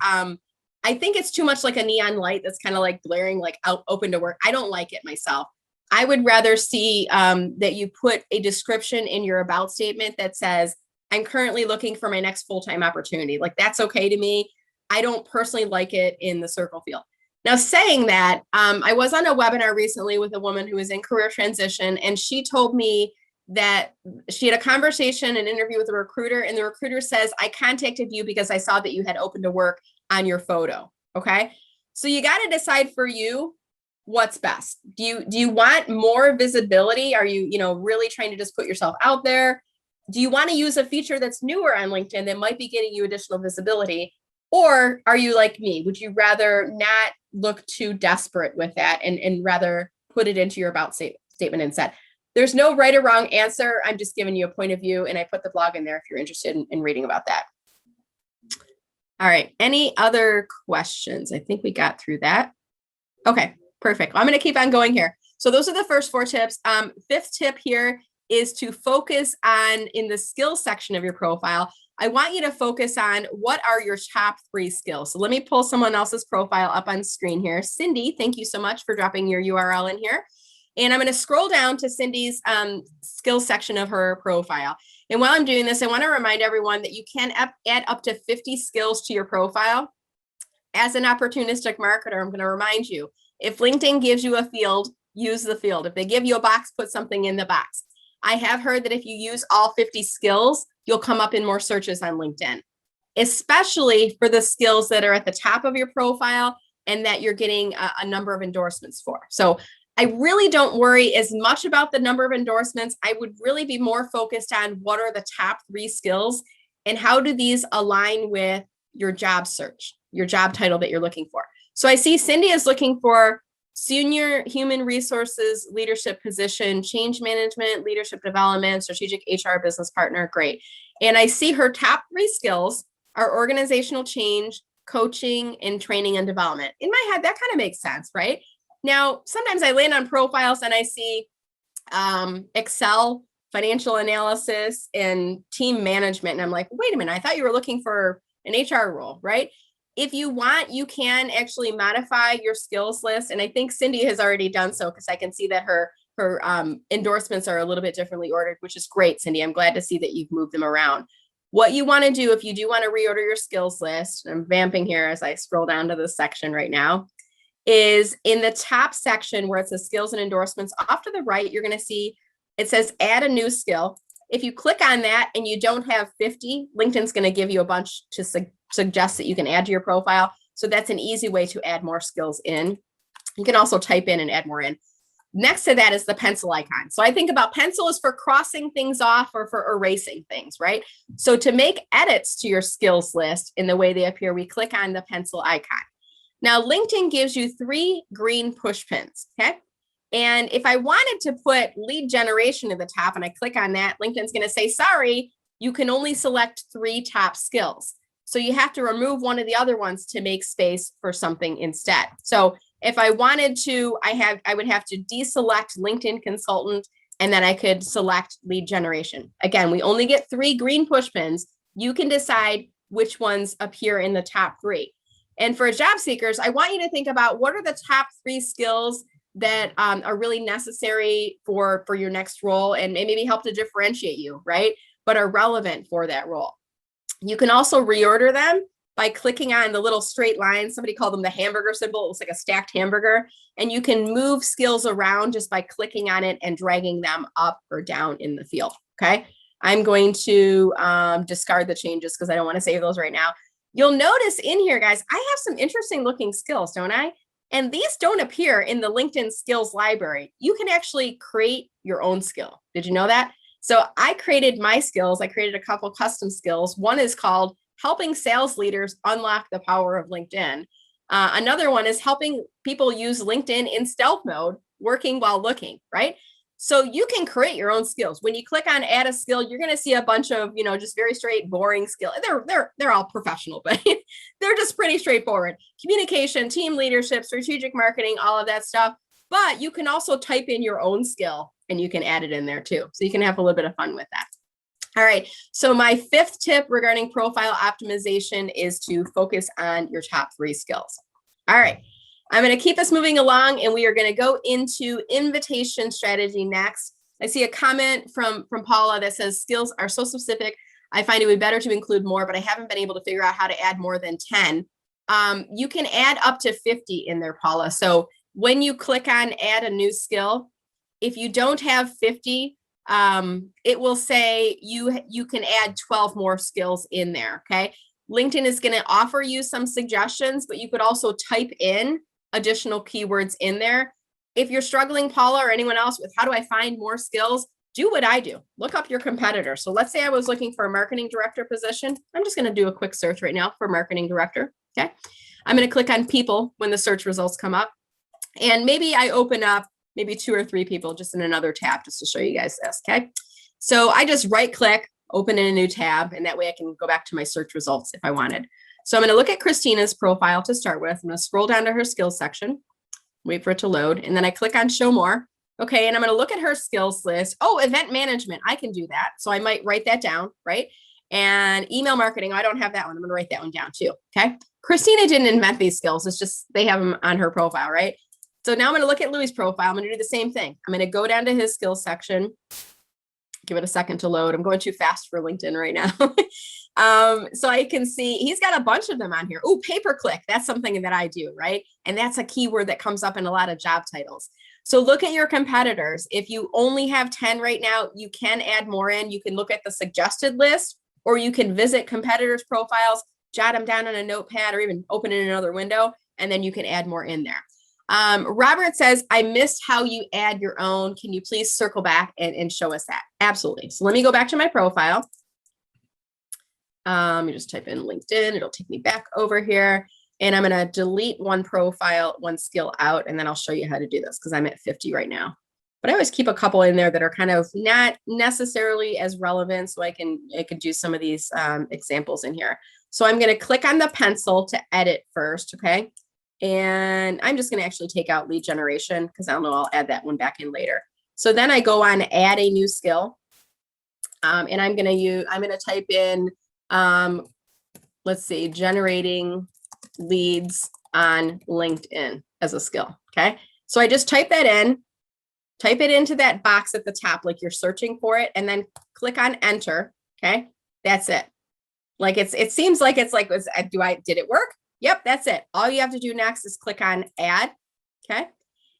I think it's too much like a neon light that's kind of like glaring, like out open to work. I don't like it myself. I would rather see that you put a description in your about statement that says, I'm currently looking for my next full-time opportunity. Like, that's okay to me. I don't personally like it in the circle field. Now, saying that, I was on a webinar recently with a woman who was in career transition, and she told me that she had a conversation, an interview with a recruiter, and the recruiter says, I contacted you because I saw that you had open to work on your photo. Okay. So you got to decide for you what's best. Do you want more visibility? Are you, really trying to just put yourself out there? Do you want to use a feature that's newer on LinkedIn that might be getting you additional visibility? Or are you like me? Would you rather not look too desperate with that and rather put it into your about statement instead? There's no right or wrong answer. I'm just giving you a point of view, and I put the blog in there if you're interested in reading about that. All right. Any other questions? I think we got through that. Okay, perfect. I'm going to keep on going here. So those are the first 4 tips. 5th tip here is to focus on, in the skills section of your profile, I want you to focus on what are your top 3 skills. So let me pull someone else's profile up on screen here. Cindy, thank you so much for dropping your URL in here. And I'm going to scroll down to Cindy's skills section of her profile. And while I'm doing this, I want to remind everyone that you can add up to 50 skills to your profile. As an opportunistic marketer, I'm going to remind you, if LinkedIn gives you a field, use the field. If they give you a box, put something in the box. I have heard that if you use all 50 skills, you'll come up in more searches on LinkedIn, especially for the skills that are at the top of your profile and that you're getting a number of endorsements for. So I really don't worry as much about the number of endorsements. I would really be more focused on what are the top 3 skills and how do these align with your job search, your job title that you're looking for. So I see Cindy is looking for senior human resources leadership position, change management, leadership development, strategic HR business partner. Great. And I see her top 3 skills are organizational change, coaching, and training and development. In my head, that kind of makes sense, right? Now, sometimes I land on profiles and I see Excel, financial analysis, and team management. And I'm like, wait a minute, I thought you were looking for an HR role, right? If you want, you can actually modify your skills list. And I think Cindy has already done so, because I can see that her endorsements are a little bit differently ordered, which is great, Cindy. I'm glad to see that you've moved them around. What you want to do, if you do want to reorder your skills list, I'm vamping here as I scroll down to this section right now, is in the top section where it says skills and endorsements, off to the right, you're going to see it says add a new skill. If you click on that and you don't have 50, LinkedIn's going to give you a bunch to suggest that you can add to your profile. So that's an easy way to add more skills in. You can also type in and add more in. Next to that is the pencil icon. So I think about pencil is for crossing things off or for erasing things, right? So to make edits to your skills list in the way they appear, we click on the pencil icon. Now, LinkedIn gives you 3 green push pins, okay? And if I wanted to put lead generation at the top and I click on that, LinkedIn's going to say, sorry, you can only select 3 top skills. So you have to remove one of the other ones to make space for something instead. So if I wanted to, I would have to deselect LinkedIn consultant, and then I could select lead generation. Again, we only get 3 green push pins. You can decide which ones appear in the top 3. And for job seekers, I want you to think about what are the top 3 skills that are really necessary for your next role and maybe help to differentiate you, right? But are relevant for that role. You can also reorder them by clicking on the little straight line. Somebody called them the hamburger symbol. It looks like a stacked hamburger. And you can move skills around just by clicking on it and dragging them up or down in the field, okay? I'm going to discard the changes because I don't want to save those right now. You'll notice in here, guys, I have some interesting looking skills, don't I? And these don't appear in the LinkedIn skills library. You can actually create your own skill. Did you know that? So I created my skills. I created a couple custom skills. One is called helping sales leaders unlock the power of LinkedIn. Another one is helping people use LinkedIn in stealth mode, working while looking, right? So you can create your own skills. When you click on add a skill, you're going to see a bunch of, just very straight, boring skills. They're all professional, but they're just pretty straightforward. Communication, team leadership, strategic marketing, all of that stuff. But you can also type in your own skill and you can add it in there too. So you can have a little bit of fun with that. All right. So my fifth tip regarding profile optimization is to focus on your top 3 skills. All right. I'm going to keep us moving along and we are going to go into invitation strategy next. I see a comment from Paula that says skills are so specific. I find it would be better to include more, but I haven't been able to figure out how to add more than 10. You can add up to 50 in there, Paula. So when you click on add a new skill, if you don't have 50, it will say you can add 12 more skills in there. Okay. LinkedIn is going to offer you some suggestions, but you could also type in additional keywords in there. If you're struggling, Paula, or anyone else, with how do I find more skills, do what I do. Look up your competitor. So let's say I was looking for a marketing director position. I'm just going to do a quick search right now for marketing director. Okay. I'm going to click on people when the search results come up. And maybe I open up maybe 2 or 3 people just in another tab just to show you guys this. Okay. So I just right click, open in a new tab, and that way I can go back to my search results if I wanted. So I'm going to look at Christina's profile to start with. I'm going to scroll down to her skills section, wait for it to load, and then I click on show more. Okay, and I'm going to look at her skills list. Oh, event management, I can do that. So I might write that down, right? And email marketing, I don't have that one. I'm going to write that one down too, okay? Christina didn't invent these skills. It's just they have them on her profile, right? So now I'm going to look at Louis' profile. I'm going to do the same thing. I'm going to go down to his skills section. Give it a second to load. I'm going too fast for LinkedIn right now. So I can see he's got a bunch of them on here. Oh, pay-per-click. That's something that I do, right? And that's a keyword that comes up in a lot of job titles. So look at your competitors. If you only have 10 right now, you can add more in. You can look at the suggested list, or you can visit competitors' profiles, jot them down on a notepad, or even open in another window, and then you can add more in there. Robert says, I missed how you add your own. Can you please circle back and show us that? Absolutely. So let me go back to my profile. You just type in LinkedIn. It'll take me back over here. And I'm going to delete one profile, one skill out, and then I'll show you how to do this because I'm at 50 right now. But I always keep a couple in there that are kind of not necessarily as relevant, so I can do some of these examples in here. So I'm going to click on the pencil to edit first, okay? And I'm just going to actually take out lead generation because I don't know, I'll add that one back in later. So then I go on add a new skill, and I'm going to type in, let's see, generating leads on LinkedIn as a skill. Okay. So I just type that in, type it into that box at the top, like you're searching for it, and then click on enter. Okay. That's it. Like it seems like it's like, did it work? Yep. That's it. All you have to do next is click on add. Okay.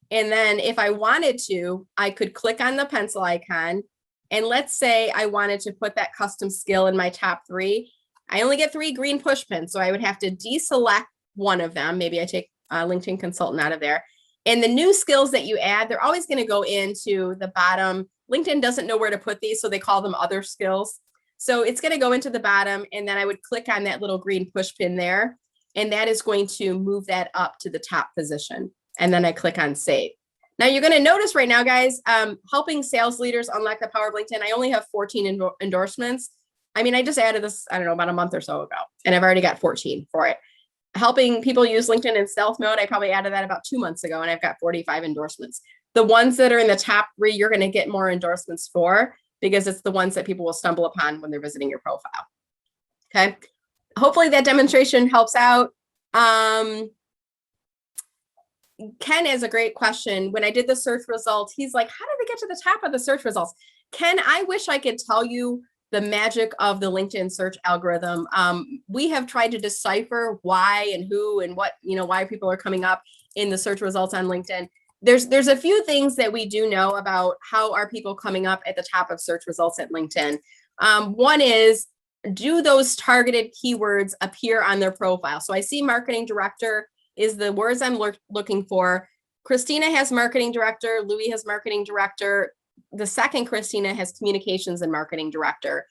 And then if I wanted to, I could click on the pencil icon. And let's say I wanted to put that custom skill in my top 3. I only get 3 green push pins, so I would have to deselect one of them. Maybe I take LinkedIn Consultant out of there. And the new skills that you add, they're always going to go into the bottom. LinkedIn doesn't know where to put these, so they call them other skills. So it's going to go into the bottom, and then I would click on that little green push pin there, and that is going to move that up to the top position. And then I click on save. Now you're going to notice right now, guys, helping sales leaders unlock the power of LinkedIn. I only have 14 endorsements. I mean, I just added this, I don't know, about a month or so ago, and I've already got 14 for it. Helping people use LinkedIn in stealth mode, I probably added that about 2 months ago, and I've got 45 endorsements. The ones that are in the top 3, you're going to get more endorsements for, because it's the ones that people will stumble upon when they're visiting your profile. Okay. Hopefully that demonstration helps out. Ken has a great question. When I did the search results, he's like, how did they get to the top of the search results? Ken, I wish I could tell you the magic of the LinkedIn search algorithm. We have tried to decipher why and who and what, why people are coming up in the search results on LinkedIn. There's a few things that we do know about how are people coming up at the top of search results at LinkedIn. One is, do those targeted keywords appear on their profile? So I see marketing director is the words I'm looking for. Christina has marketing director. Louis has marketing director. The second Christina has communications and marketing director.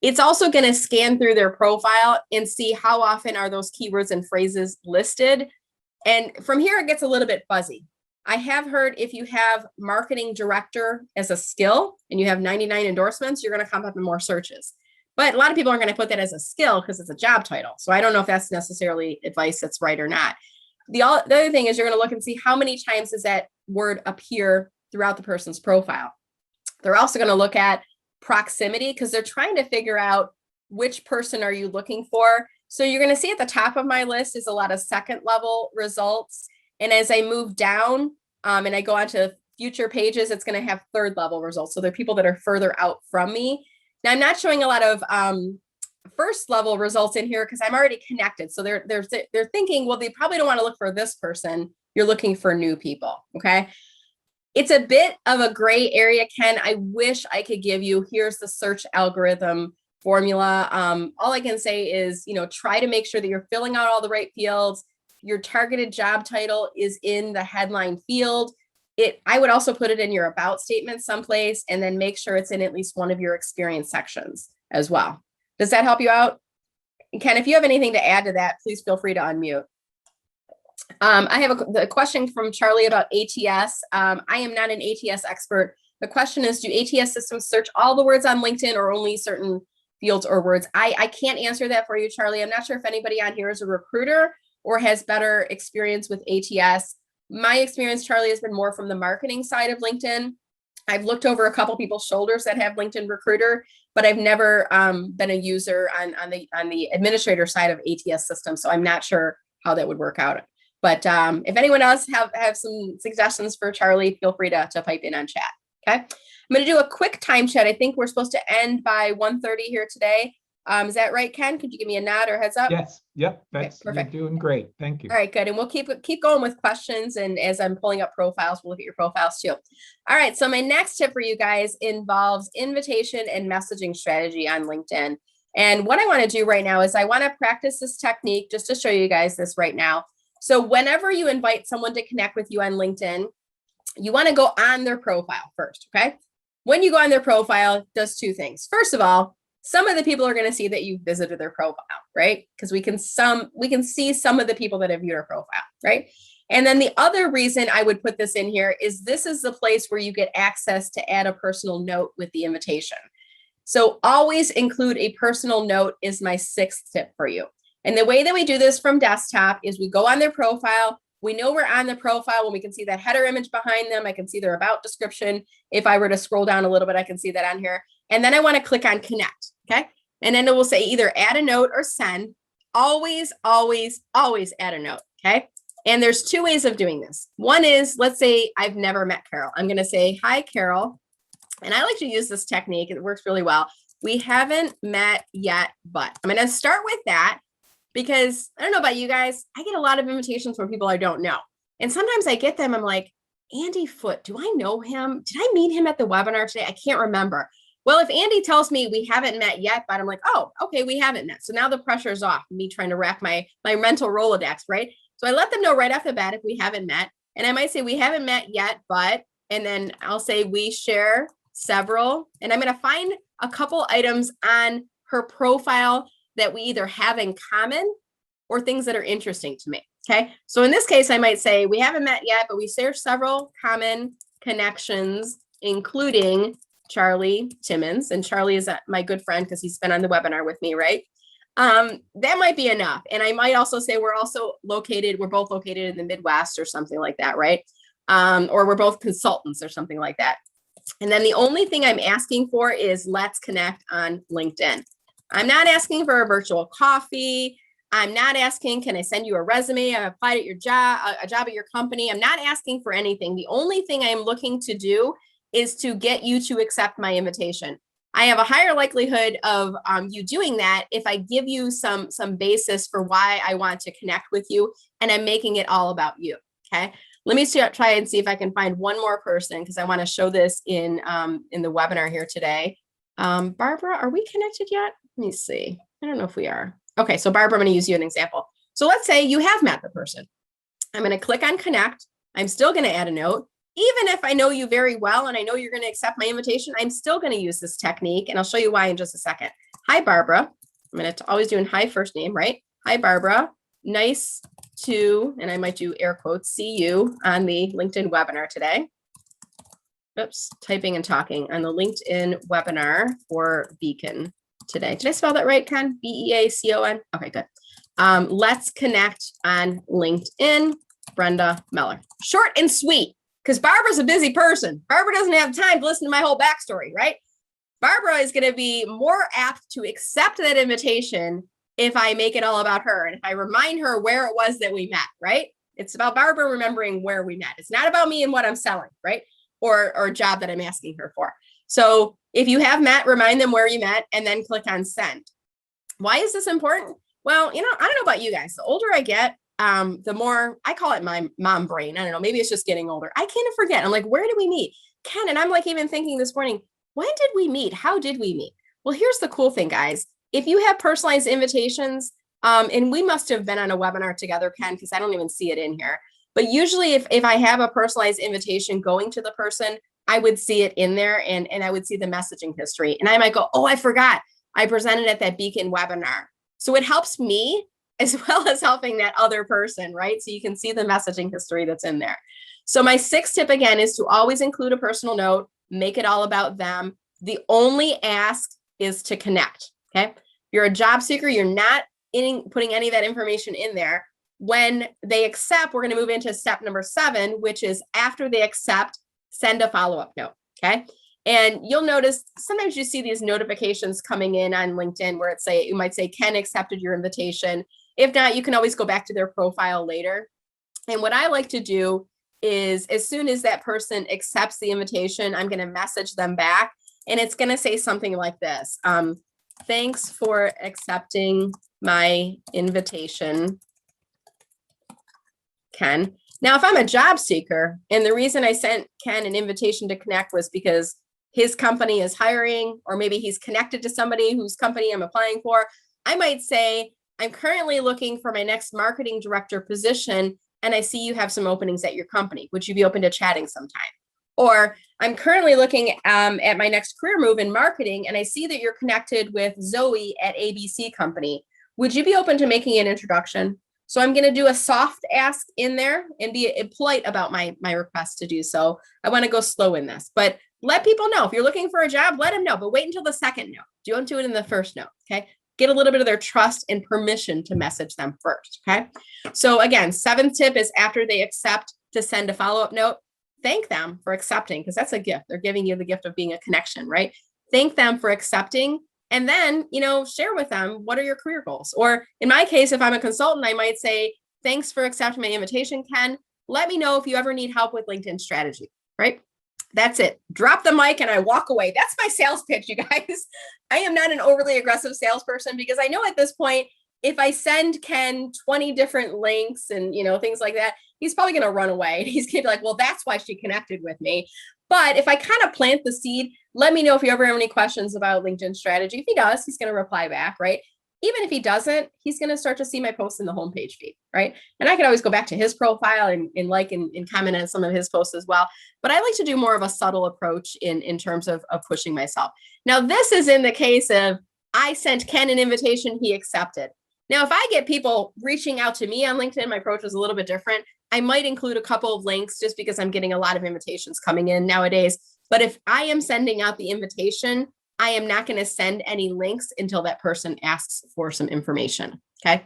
It's also going to scan through their profile and see how often are those keywords and phrases listed. And from here, it gets a little bit fuzzy. I have heard if you have marketing director as a skill and you have 99 endorsements, you're going to come up in more searches. But a lot of people aren't going to put that as a skill because it's a job title. So I don't know if that's necessarily advice that's right or not. The other thing is you're going to look and see how many times does that word appear throughout the person's profile. They're also going to look at proximity because they're trying to figure out which person are you looking for. So you're going to see at the top of my list is a lot of second level results. And as I move down and I go on to future pages, it's going to have third level results. So they're people that are further out from me. Now I'm not showing a lot of first level results in here because I'm already connected. So they're thinking, well, they probably don't want to look for this person. You're looking for new people. Okay. It's a bit of a gray area, Ken. I wish I could give you, here's the search algorithm formula. All I can say is, try to make sure that you're filling out all the right fields. Your targeted job title is in the headline field. I would also put it in your about statement someplace and then make sure it's in at least one of your experience sections as well. Does that help you out? Ken, if you have anything to add to that, please feel free to unmute. I have a question from Charlie about ATS. I am not an ATS expert. The question is, do ATS systems search all the words on LinkedIn or only certain fields or words? I can't answer that for you, Charlie. I'm not sure if anybody on here is a recruiter or has better experience with ATS. My experience, Charlie, has been more from the marketing side of LinkedIn. I've looked over a couple people's shoulders that have LinkedIn Recruiter, but I've never been a user on the administrator side of ATS systems. So I'm not sure how that would work out. But if anyone else have some suggestions for Charlie, feel free to pipe in on chat. Okay. I'm going to do a quick time chat. I think we're supposed to end by 1:30 here today. Is that right, Ken? Could you give me a nod or heads up? Yes. Yep. That's okay, perfect. You're doing great. Thank you. All right, good. And we'll keep going with questions. And as I'm pulling up profiles, we'll look at your profiles too. All right. So my next tip for you guys involves invitation and messaging strategy on LinkedIn. And what I want to do right now is I want to practice this technique just to show you guys this right now. So whenever you invite someone to connect with you on LinkedIn, you want to go on their profile first. Okay. When you go on their profile, it does two things. First of all, some of the people are going to see that you visited their profile, right? Because we can see some of the people that have viewed our profile, right? And then the other reason I would put this in here is this is the place where you get access to add a personal note with the invitation. So always include a personal note is my sixth tip for you. And the way that we do this from desktop is we go on their profile. We know we're on the profile when we can see that header image behind them. I can see their about description. If I were to scroll down a little bit, I can see that on here. And then I want to click on connect. Okay. And then it will say either add a note or send. Always, always, always add a note. Okay. And there's two ways of doing this. One is, let's say I've never met Carol. I'm going to say, hi, Carol. And I like to use this technique. It works really well. We haven't met yet, but I'm going to start with that because I don't know about you guys. I get a lot of invitations from people I don't know. And sometimes I get them. I'm like, Andy Foote, do I know him? Did I meet him at the webinar today? I can't remember. Well, if Andy tells me we haven't met yet, but I'm like, oh, okay, we haven't met. So now the pressure is off me trying to rack my mental Rolodex, right? So I let them know right off the bat if we haven't met. And I might say we haven't met yet, but, and then I'll say we share several. And I'm going to find a couple items on her profile that we either have in common or things that are interesting to me. Okay. So in this case, I might say we haven't met yet, but we share several common connections, including Charlie Timmons. And Charlie is my good friend because he's been on the webinar with me, right? That might be enough. And I might also say we're both located in the Midwest or something like that, right? Or we're both consultants or something like that. And then the only thing I'm asking for is let's connect on LinkedIn. I'm not asking for a virtual coffee. I'm not asking, can I send you a resume? I applied at your job, a job at your company. I'm not asking for anything. The only thing I'm looking to do is to get you to accept my invitation. I have a higher likelihood of you doing that if I give you some basis for why I want to connect with you, and I'm making it all about you. Okay. Let me try and see if I can find one more person because I want to show this in the webinar here today. Barbara, are we connected yet? Let me see. I don't know if we are. Okay. So Barbara, I'm going to use you an example. So let's say you have met the person. I'm going to click on connect. I'm still going to add a note. Even if I know you very well and I know you're going to accept my invitation, I'm still going to use this technique. And I'll show you why in just a second. Hi, Barbara. I'm going to always do hi first name, right? Hi, Barbara. Nice to, and I might do air quotes, see you on the LinkedIn webinar today. Oops, typing and talking on the LinkedIn webinar for Beacon today. Did I spell that right, Ken? B-E-A-C-O-N? Okay, good. Let's connect on LinkedIn, Brenda Meller. Short and sweet, because Barbara's a busy person. Barbara doesn't have time to listen to my whole backstory, right? Barbara is going to be more apt to accept that invitation if I make it all about her and if I remind her where it was that we met, right? It's about Barbara remembering where we met. It's not about me and what I'm selling, right? Or a job that I'm asking her for. So if you have met, remind them where you met and then click on send. Why is this important? Well, you know, I don't know about you guys. The older I get, the more, I call it my mom brain. I don't know, maybe it's just getting older. I kind of forget. I'm like, where did we meet? Ken, and I'm like even thinking this morning, when did we meet? How did we meet? Well, here's the cool thing, guys. If you have personalized invitations, and we must have been on a webinar together, Ken, because I don't even see it in here. But usually if I have a personalized invitation going to the person, I would see it in there and I would see the messaging history. And I might go, oh, I forgot. I presented at that Beacon webinar. So it helps me as well as helping that other person, right? So you can see the messaging history that's in there. So my sixth tip again is to always include a personal note, make it all about them. The only ask is to connect, okay? You're a job seeker, you're not putting any of that information in there. When they accept, we're going to move into step number 7, which is after they accept, send a follow-up note, okay? And you'll notice sometimes you see these notifications coming in on LinkedIn where you might say, Ken accepted your invitation. If not, you can always go back to their profile later. And what I like to do is as soon as that person accepts the invitation, I'm going to message them back. And it's going to say something like this. Thanks for accepting my invitation, Ken. Now, if I'm a job seeker, and the reason I sent Ken an invitation to connect was because his company is hiring, or maybe he's connected to somebody whose company I'm applying for, I might say, I'm currently looking for my next marketing director position, and I see you have some openings at your company. Would you be open to chatting sometime? Or I'm currently looking at my next career move in marketing, and I see that you're connected with Zoe at ABC company. Would you be open to making an introduction? So I'm going to do a soft ask in there and be polite about my request to do so. I want to go slow in this, but let people know if you're looking for a job, let them know, but wait until the second note. Don't do it in the first note. Okay. Get a little bit of their trust and permission to message them first. Okay. So again, 7th tip is after they accept to send a follow-up note, thank them for accepting, because that's a gift. They're giving you the gift of being a connection, right? Thank them for accepting. And then, share with them, what are your career goals? Or in my case, if I'm a consultant, I might say, thanks for accepting my invitation, Ken. Let me know if you ever need help with LinkedIn strategy, right? That's it. Drop the mic and I walk away. That's my sales pitch, you guys. I am not an overly aggressive salesperson because I know at this point, if I send Ken 20 different links and, things like that, he's probably going to run away. He's going to be like, well, that's why she connected with me. But if I kind of plant the seed, let me know if you ever have any questions about LinkedIn strategy. If he does, he's going to reply back, right? Even if he doesn't, he's going to start to see my posts in the homepage feed, right? And I can always go back to his profile and like and comment on some of his posts as well. But I like to do more of a subtle approach in terms of pushing myself. Now, this is in the case of I sent Ken an invitation, he accepted. Now, if I get people reaching out to me on LinkedIn, my approach is a little bit different. I might include a couple of links just because I'm getting a lot of invitations coming in nowadays. But if I am sending out the invitation, I am not going to send any links until that person asks for some information. Okay.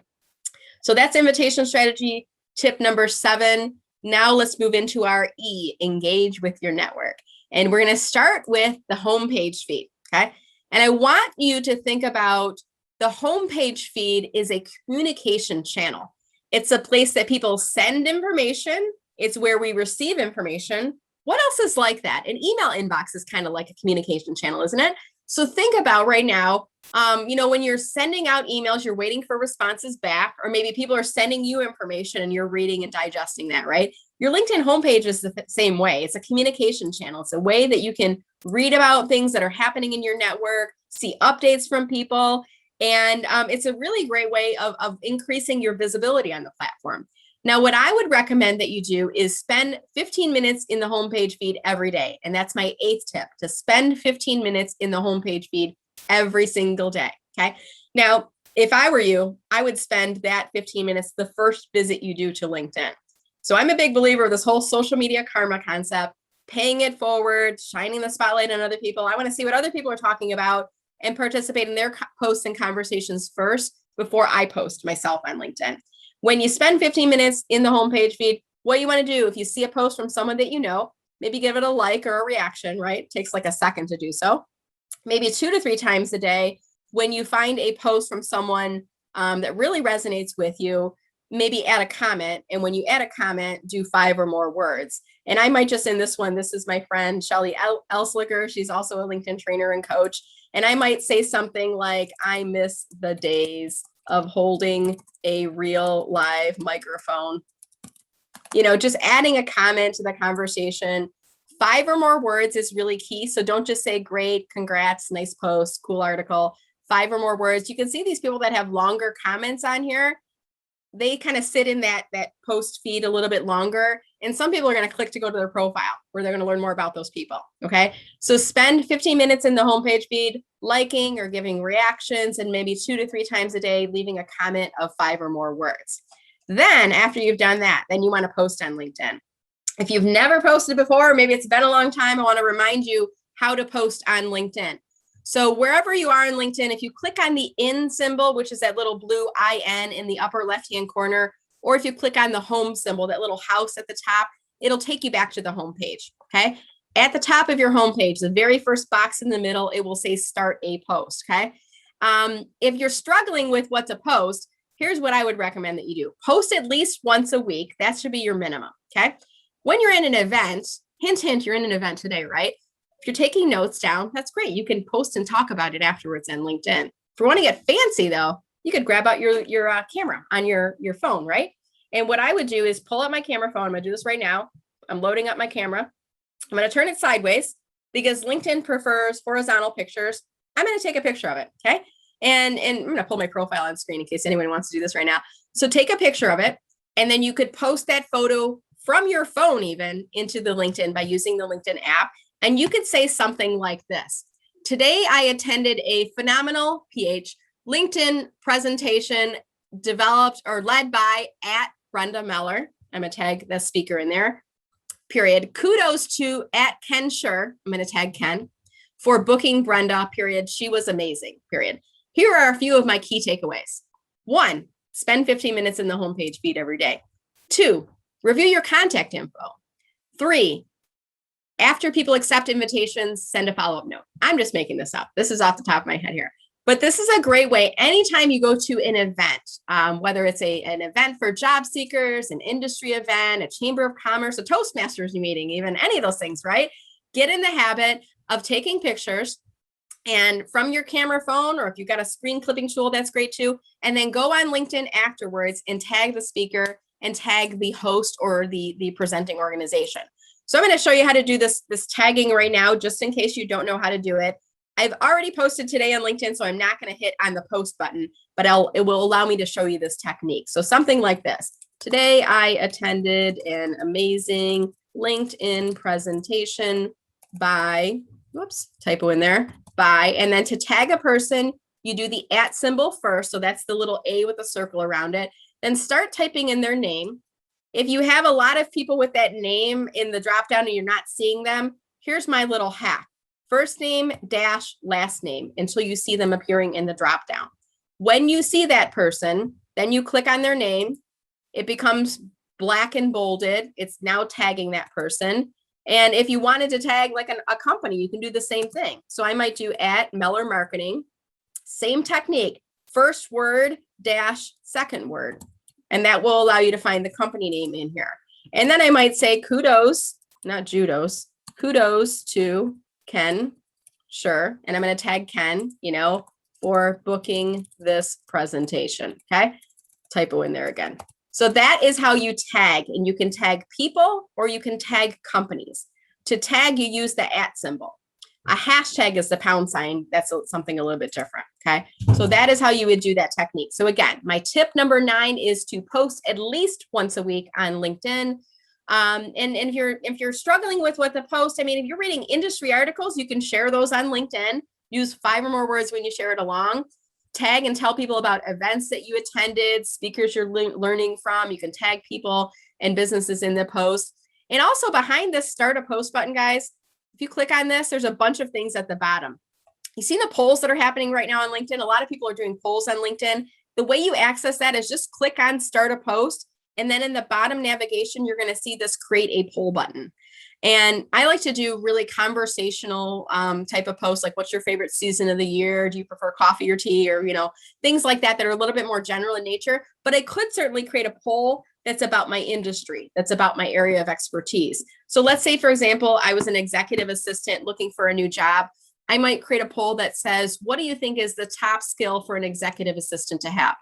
So that's invitation strategy. Tip number 7. Now let's move into our E, engage with your network. And we're going to start with the homepage feed. Okay. And I want you to think about the homepage feed is a communication channel. It's a place that people send information. It's where we receive information. What else is like that? An email inbox is kind of like a communication channel, isn't it? So think about right now, when you're sending out emails, you're waiting for responses back, or maybe people are sending you information and you're reading and digesting that, right? Your LinkedIn homepage is the same way. It's a communication channel. It's a way that you can read about things that are happening in your network, see updates from people. And it's a really great way of increasing your visibility on the platform. Now, what I would recommend that you do is spend 15 minutes in the homepage feed every day. And that's my 8th tip, to spend 15 minutes in the homepage feed every single day. Okay. Now, if I were you, I would spend that 15 minutes the first visit you do to LinkedIn. So I'm a big believer of this whole social media karma concept, paying it forward, shining the spotlight on other people. I want to see what other people are talking about and participate in their posts and conversations first before I post myself on LinkedIn. When you spend 15 minutes in the homepage feed, what you want to do, if you see a post from someone that you know, maybe give it a like or a reaction, right? It takes like a second to do so. Maybe 2 to 3 times a day, when you find a post from someone that really resonates with you, maybe add a comment. And when you add a comment, do 5 or more words. And I might just, in this one, this is my friend, Shelly Elslicker. She's also a LinkedIn trainer and coach. And I might say something like, I miss the days of holding a real live microphone. You know, just adding a comment to the conversation. 5 or more words is really key. So don't just say great, congrats, nice post, cool article. 5 or more words. You can see these people that have longer comments on here. They kind of sit in that post feed a little bit longer. And some people are going to click to go to their profile where they're going to learn more about those people. Okay. So spend 15 minutes in the homepage feed, liking or giving reactions, and maybe 2 to 3 times a day, leaving a comment of 5 or more words. Then after you've done that, then you want to post on LinkedIn. If you've never posted before, maybe it's been a long time, I want to remind you how to post on LinkedIn. So wherever you are in LinkedIn, if you click on the in symbol, which is that little blue IN in the upper left-hand corner, or if you click on the home symbol, that little house at the top, it'll take you back to the home page, okay? At the top of your home page, the very first box in the middle, it will say start a post, okay? If you're struggling with what to post, here's what I would recommend that you do. Post at least once a week. That should be your minimum, okay? When you're in an event, hint, hint, you're in an event today, right? If you're taking notes down, that's great. You can post and talk about it afterwards on LinkedIn. If you want to get fancy though, you could grab out your camera on your phone, right? And what I would do is pull out my camera phone. I'm gonna do this right now. I'm loading up my camera. I'm gonna turn it sideways because LinkedIn prefers horizontal pictures. I'm gonna take a picture of it, okay? And I'm gonna pull my profile on screen in case anyone wants to do this right now. So take a picture of it, and then you could post that photo from your phone even into the LinkedIn by using the LinkedIn app. And you could say something like this. Today, I attended a phenomenal LinkedIn presentation developed or led by @Brenda Meller. I'm going to tag the speaker in there, period. Kudos to @Ken Sure. I'm going to tag Ken for booking Brenda, period. She was amazing, period. Here are a few of my key takeaways. 1, spend 15 minutes in the homepage feed every day. 2, review your contact info. 3, after people accept invitations, send a follow-up note. I'm just making this up. This is off the top of my head here. But this is a great way. Anytime you go to an event, whether it's an event for job seekers, an industry event, a chamber of commerce, a Toastmasters meeting, even any of those things, right? Get in the habit of taking pictures and from your camera phone, or if you've got a screen clipping tool, that's great too. And then go on LinkedIn afterwards and tag the speaker and tag the host or the presenting organization. So I'm going to show you how to do this tagging right now, just in case you don't know how to do it. I've already posted today on LinkedIn, so I'm not going to hit on the post button, but it will allow me to show you this technique. So something like this. Today, I attended an amazing LinkedIn presentation by, whoops, typo in there, by, and then to tag a person, you do the @ symbol first. So that's the little A with a circle around it. Then start typing in their name. If you have a lot of people with that name in the dropdown and you're not seeing them, here's my little hack. First name dash last name until you see them appearing in the dropdown. When you see that person, then you click on their name. It becomes black and bolded. It's now tagging that person. And if you wanted to tag like a company, you can do the same thing. So I might do @Meller Marketing. Same technique. First word dash second word. And that will allow you to find the company name in here. And then I might say kudos, not judos, kudos to Ken Sure. And I'm going to tag Ken, for booking this presentation. Okay. Typo in there again. So that is how you tag, and you can tag people or you can tag companies. To tag, you use the @ symbol. A hashtag is the #. That's something a little bit different. Okay. So that is how you would do that technique. So again, my tip number 9 is to post at least once a week on LinkedIn. And if you're struggling with what to post, if you're reading industry articles, you can share those on LinkedIn. Use 5 or more words when you share it along. tag and tell people about events that you attended, speakers you're learning from. You can tag people and businesses in the post. And also behind this start a post button, guys, if you click on this, there's a bunch of things at the bottom. You see the polls that are happening right now on LinkedIn? A lot of people are doing polls on LinkedIn. The way you access that is just click on start a post. And then in the bottom navigation, you're going to see this create a poll button. And I like to do really conversational type of posts, like what's your favorite season of the year? Do you prefer coffee or tea? Or, things like that are a little bit more general in nature. But I could certainly create a poll that's about my industry, that's about my area of expertise. So let's say, for example, I was an executive assistant looking for a new job. I might create a poll that says, what do you think is the top skill for an executive assistant to have?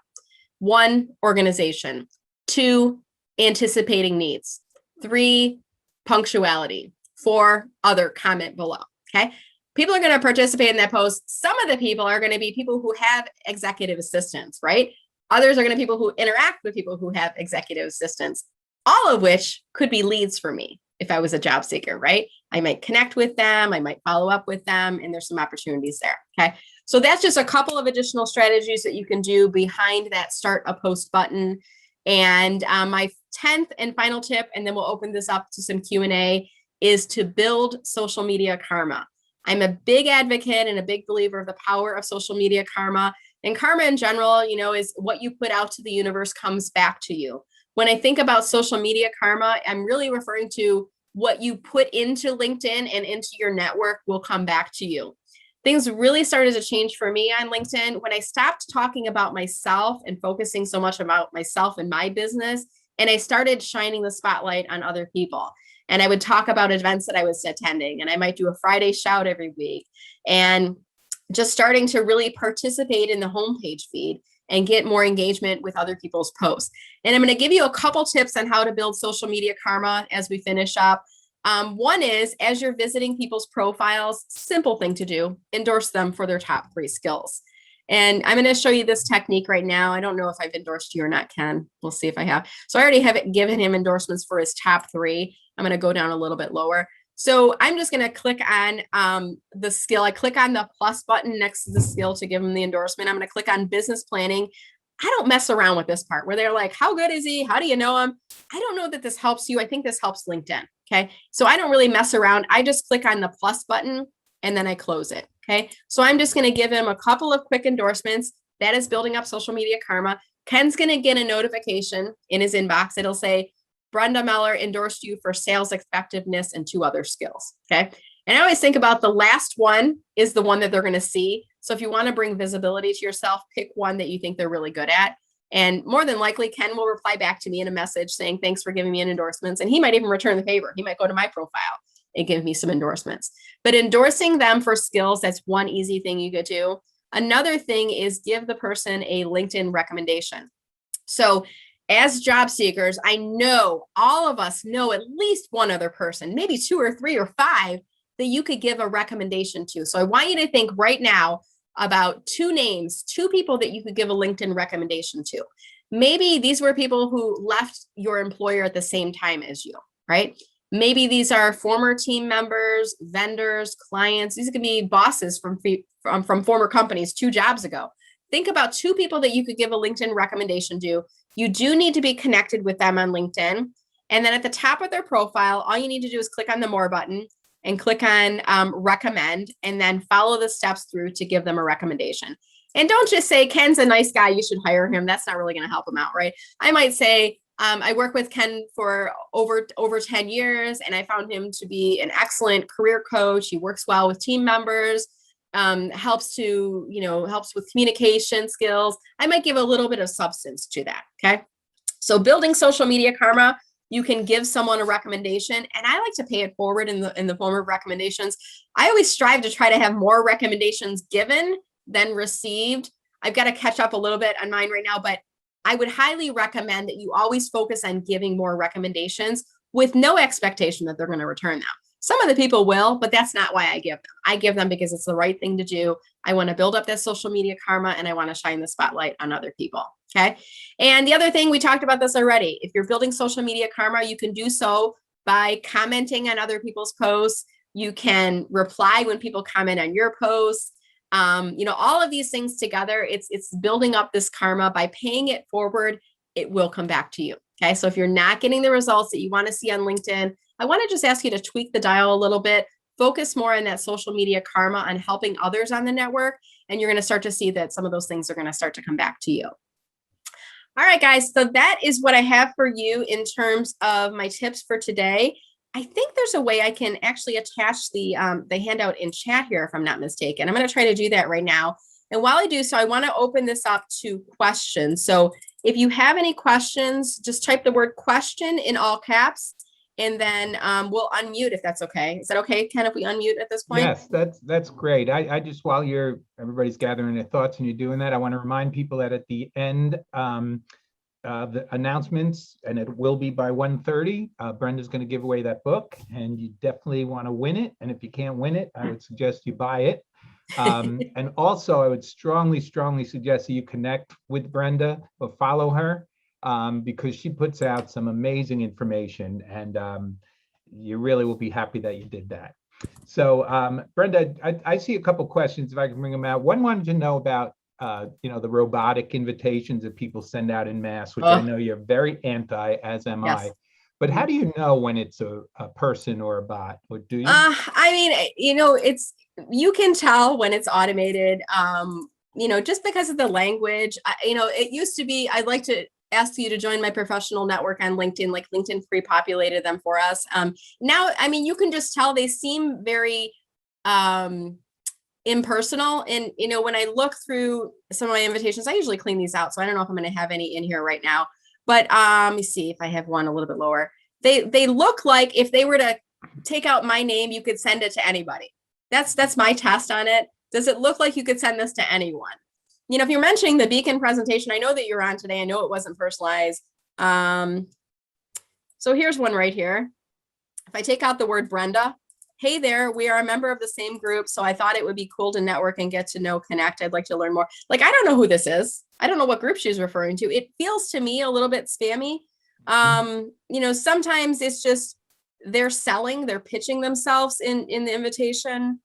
1, organization. 2, anticipating needs. 3, punctuality. 4, other, comment below. Okay. People are going to participate in that post. Some of the people are going to be people who have executive assistants, right? Others are going to be people who interact with people who have executive assistants, all of which could be leads for me if I was a job seeker, right? I might connect with them, I might follow up with them, and there's some opportunities there, okay? So that's just a couple of additional strategies that you can do behind that start a post button. And my 10th and final tip, and then we'll open this up to some Q&A, is to build social media karma. I'm a big advocate and a big believer of the power of social media karma. And karma in general, is what you put out to the universe comes back to you. When I think about social media karma, I'm really referring to what you put into LinkedIn and into your network will come back to you. Things really started to change for me on LinkedIn when I stopped talking about myself and focusing so much about myself and my business. And I started shining the spotlight on other people. And I would talk about events that I was attending, and I might do a Friday shout every week, and just starting to really participate in the homepage feed and get more engagement with other people's posts. And I'm going to give you a couple tips on how to build social media karma as we finish up. One is, as you're visiting people's profiles, simple thing to do, endorse them for their top 3 skills. And I'm going to show you this technique right now. I don't know if I've endorsed you or not, Ken. We'll see if I have. So I already have given him endorsements for his top 3. I'm going to go down a little bit lower. So I'm just going to click on the skill. I click on the plus button next to the skill to give them the endorsement. I'm going to click on business planning. I don't mess around with this part where they're like, how good is he? How do you know him? I don't know that this helps you. I think this helps LinkedIn. Okay. So I don't really mess around. I just click on the plus button and then I close it. Okay. So I'm just going to give him a couple of quick endorsements. That is building up social media karma. Ken's going to get a notification in his inbox. It'll say, Brenda Meller endorsed you for sales effectiveness and 2 other skills. Okay. And I always think about the last one is the one that they're going to see. So if you want to bring visibility to yourself, pick one that you think they're really good at. And more than likely, Ken will reply back to me in a message saying, thanks for giving me an endorsements. And he might even return the favor. He might go to my profile and give me some endorsements. But endorsing them for skills, that's one easy thing you could do. Another thing is give the person a LinkedIn recommendation. So as job seekers, I know all of us know at least one other person, maybe 2 or 3 or 5 that you could give a recommendation to. So I want you to think right now about 2 names, 2 people that you could give a LinkedIn recommendation to. Maybe these were people who left your employer at the same time as you, right? Maybe these are former team members, vendors, clients. These could be bosses from former companies 2 jobs ago. Think about 2 people that you could give a LinkedIn recommendation to. You do need to be connected with them on LinkedIn. And then at the top of their profile, all you need to do is click on the more button and click on recommend, and then follow the steps through to give them a recommendation. And don't just say, Ken's a nice guy, you should hire him. That's not really going to help him out, right? I might say, I work with Ken for over 10 years, and I found him to be an excellent career coach. He works well with team members, helps with communication skills. I might give a little bit of substance to that. Okay. So building social media karma, you can give someone a recommendation, and I like to pay it forward in the form of recommendations. I always strive to try to have more recommendations given than received. I've got to catch up a little bit on mine right now, but I would highly recommend that you always focus on giving more recommendations with no expectation that they're going to return them. Some of the people will, but that's not why I give them. I give them because it's the right thing to do. I want to build up that social media karma, and I want to shine the spotlight on other people. Okay. And the other thing, we talked about this already. If you're building social media karma, you can do so by commenting on other people's posts. You can reply when people comment on your posts. All of these things together, it's building up this karma. By paying it forward, it will come back to you. Okay. So if you're not getting the results that you want to see on LinkedIn, I want to just ask you to tweak the dial a little bit, focus more on that social media karma, on helping others on the network. And you're going to start to see that some of those things are going to start to come back to you. All right, guys. So that is what I have for you in terms of my tips for today. I think there's a way I can actually attach the handout in chat here, if I'm not mistaken. I'm going to try to do that right now. And while I do so, I want to open this up to questions. So if you have any questions, just type the word question in all caps, and then we'll unmute if that's okay. Is that okay, Ken, if we unmute at this point? Yes, that's great. I just, while everybody's gathering their thoughts and you're doing that, I want to remind people that at the end, the announcements, and it will be by 1:30. Brenda's going to give away that book, and you definitely want to win it. And if you can't win it, I would suggest you buy it. And also, I would strongly suggest that you connect with Brenda or follow her, because she puts out some amazing information, and you really will be happy that you did that. So, Brenda, I see a couple questions if I can bring them out. One wanted to know about the robotic invitations that people send out in mass, which I know you're very anti, as am Yes. I. But how do you know when it's a person or a bot? Or do you? I mean, you can tell when it's automated, just because of the language. It used to be, I'd like to ask you to join my professional network on LinkedIn, like LinkedIn pre-populated them for us. Now, I mean, you can just tell they seem very impersonal. And, when I look through some of my invitations, I usually clean these out. So I don't know if I'm going to have any in here right now, but let me see if I have one a little bit lower. They look like if they were to take out my name, you could send it to anybody. That's my test on it. Does it look like you could send this to anyone? If you're mentioning the Beacon presentation, I know that you're on today. I know it wasn't personalized. So here's one right here. If I take out the word Brenda, hey there, we are a member of the same group. So I thought it would be cool to network and get to know, connect. I'd like to learn more. Like, I don't know who this is. I don't know what group she's referring to. It feels to me a little bit spammy. Sometimes it's just, they're pitching themselves in the invitation.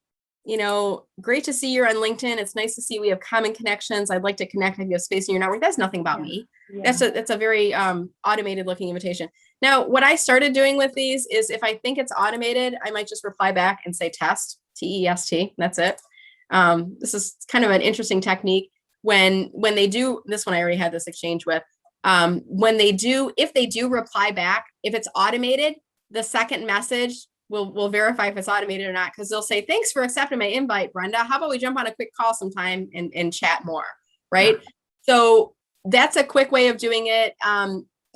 Great to see you're on LinkedIn. It's nice to see we have common connections. I'd like to connect if you have space in your network. That's nothing about me. Yeah. That's a very automated looking invitation. Now, what I started doing with these is, if I think it's automated, I might just reply back and say test, TEST. That's it. This is kind of an interesting technique. When they do this one, I already had this exchange with. If they do reply back, if it's automated, the second message will verify if it's automated or not, because they'll say, thanks for accepting my invite, Brenda. How about we jump on a quick call sometime and chat more, right? Yeah. So that's a quick way of doing it.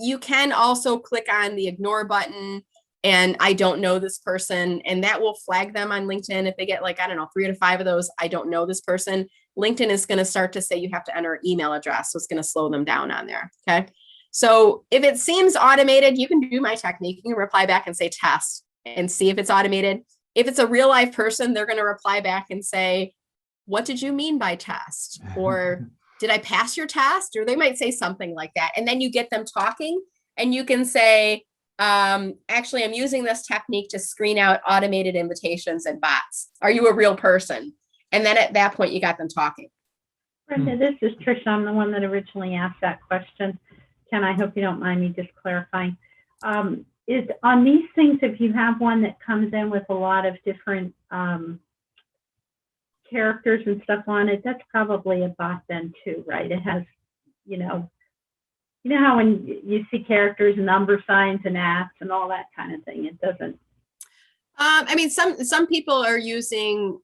You can also click on the ignore button and I don't know this person, and that will flag them on LinkedIn. If they get 3 to 5 of those, I don't know this person, LinkedIn is going to start to say you have to enter an email address. So it's going to slow them down on there. Okay. So if it seems automated, you can do my technique. You can reply back and say test and see if it's automated. If it's a real life person, they're going to reply back and say, what did you mean by test? Or did I pass your test? Or they might say something like that. And then you get them talking and you can say, actually, I'm using this technique to screen out automated invitations and bots. Are you a real person? And then at that point, you got them talking. Brenda, this is Tricia. I'm the one that originally asked that question. Ken, I hope you don't mind me just clarifying. Is on these things, if you have one that comes in with a lot of different characters and stuff on it, that's probably a bot then too, right? It has, you know how when you see characters, number signs and apps and all that kind of thing, it doesn't. I mean, some people are using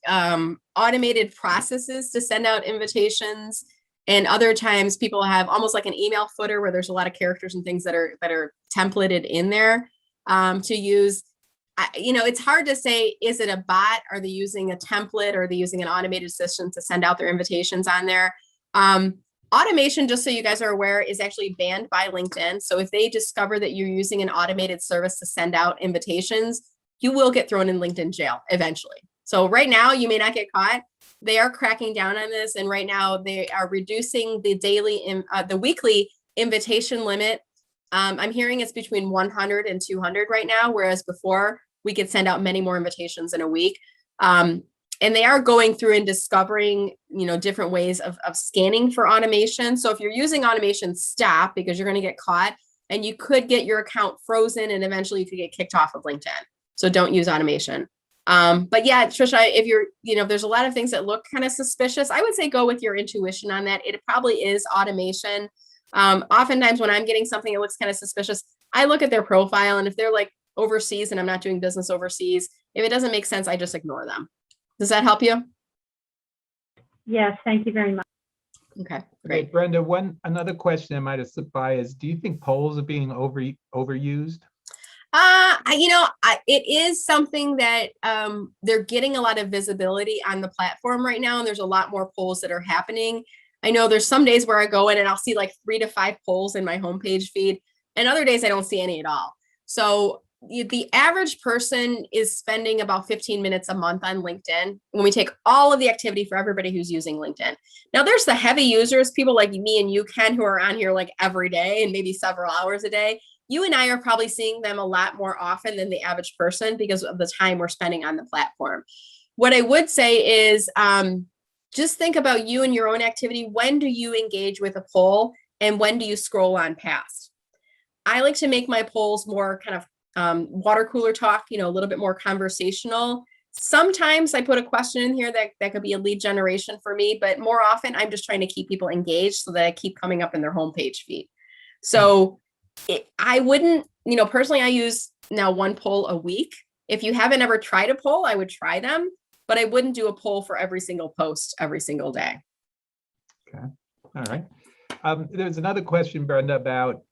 automated processes to send out invitations, and other times people have almost like an email footer where there's a lot of characters and things that are templated in there to use. It's hard to say, is it a bot? Are they using a template? Or are they using an automated system to send out their invitations on there? Automation, just so you guys are aware, is actually banned by LinkedIn. So if they discover that you're using an automated service to send out invitations, you will get thrown in LinkedIn jail eventually. So right now you may not get caught. They are cracking down on this. And right now they are reducing the weekly invitation limit. I'm hearing it's between 100 and 200 right now, whereas before we could send out many more invitations in a week. and they are going through and discovering, different ways of scanning for automation. So if you're using automation, stop, because you're going to get caught and you could get your account frozen and eventually you could get kicked off of LinkedIn. So don't use automation. But yeah, Trisha, if you're, if there's a lot of things that look kind of suspicious, I would say go with your intuition on that. It probably is automation. Oftentimes when I'm getting something that looks kind of suspicious, I look at their profile, and if they're like overseas and I'm not doing business overseas, if it doesn't make sense, I just ignore them. Does that help you? Yes, thank you very much. Okay, Okay, great. Brenda, another question I might have slipped by is, do you think polls are being overused? It is something that they're getting a lot of visibility on the platform right now, and there's a lot more polls that are happening. I know there's some days where I go in and I'll see like 3 to 5 polls in my homepage feed, and other days I don't see any at all. So the average person is spending about 15 minutes a month on LinkedIn when we take all of the activity for everybody who's using LinkedIn. Now there's the heavy users, people like me and you, Ken, who are on here like every day and maybe several hours a day. You and I are probably seeing them a lot more often than the average person because of the time we're spending on the platform. What I would say is just think about you and your own activity. When do you engage with a poll, and when do you scroll on past? I like to make my polls more kind of water cooler talk, a little bit more conversational. Sometimes I put a question in here that could be a lead generation for me, but more often I'm just trying to keep people engaged so that I keep coming up in their homepage feed. So I wouldn't, personally, I use now 1 poll a week. If you haven't ever tried a poll, I would try them, but I wouldn't do a poll for every single post every single day. Okay, all right. There's another question, Brenda, about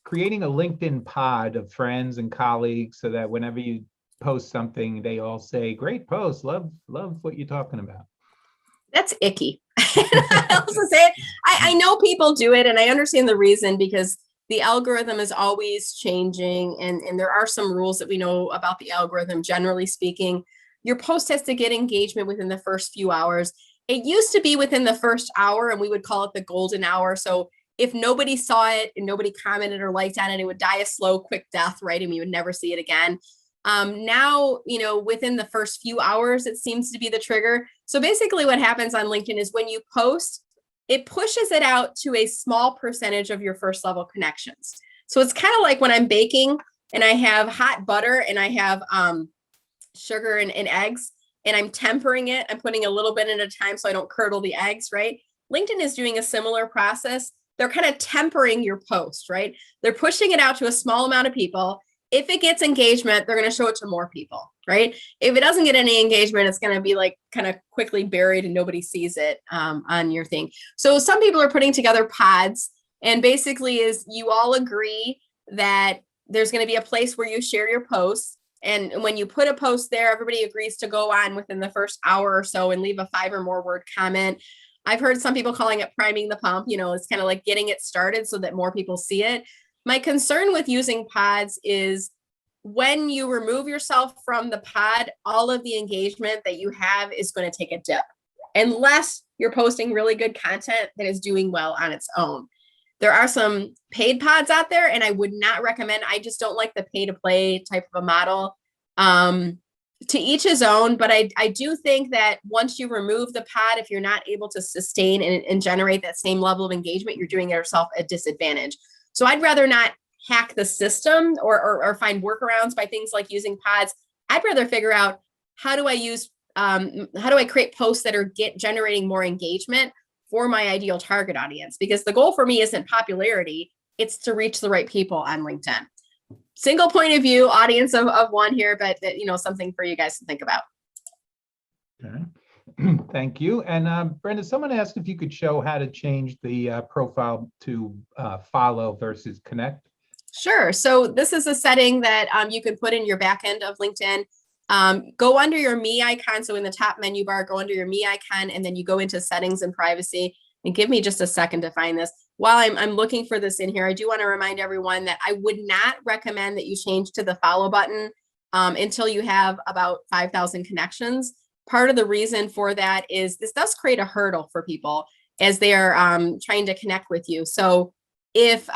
creating a LinkedIn pod of friends and colleagues so that whenever you post something, they all say, "Great post, love what you're talking about." That's icky. I also say it. I know people do it, and I understand the reason, because the algorithm is always changing, and there are some rules that we know about the algorithm. Generally speaking, your post has to get engagement within the first few hours. It used to be within the first hour, and we would call it the golden hour. So if nobody saw it and nobody commented or liked on it, it would die a slow, quick death, right? And we would never see it again. Now, within the first few hours, it seems to be the trigger. So basically what happens on LinkedIn is when you post, it pushes it out to a small percentage of your first level connections. So it's kind of like when I'm baking and I have hot butter and I have sugar and eggs, and I'm tempering it. I'm putting a little bit at a time so I don't curdle the eggs, right? LinkedIn is doing a similar process. They're kind of tempering your post, right? They're pushing it out to a small amount of people. If it gets engagement, they're going to show it to more people, right? If it doesn't get any engagement, it's going to be like kind of quickly buried and nobody sees it on your thing. So some people are putting together pods, and basically is you all agree that there's going to be a place where you share your posts. And when you put a post there, everybody agrees to go on within the first hour or so and leave a 5 or more word comment. I've heard some people calling it priming the pump. It's kind of like getting it started so that more people see it. My concern with using pods is when you remove yourself from the pod, all of the engagement that you have is going to take a dip, unless you're posting really good content that is doing well on its own. There are some paid pods out there, and I would not recommend. I just don't like the pay to play type of a model. To each his own, but I do think that once you remove the pod, if you're not able to sustain and generate that same level of engagement, you're doing yourself a disadvantage. So I'd rather not hack the system or find workarounds by things like using pods. I'd rather figure out how do I create posts that are generating more engagement for my ideal target audience, because the goal for me isn't popularity, it's to reach the right people on LinkedIn. Single point of view, audience of 1 here, but something for you guys to think about. Okay. Thank you. And Brenda, someone asked if you could show how to change the profile to follow versus connect. Sure. So this is a setting that you can put in your back end of LinkedIn. Go under your me icon. So in the top menu bar, go under your me icon, and then you go into settings and privacy. And give me just a second to find this. While I'm looking for this in here, I do want to remind everyone that I would not recommend that you change to the follow button until you have about 5,000 connections. Part of the reason for that is this does create a hurdle for people as they are trying to connect with you. So if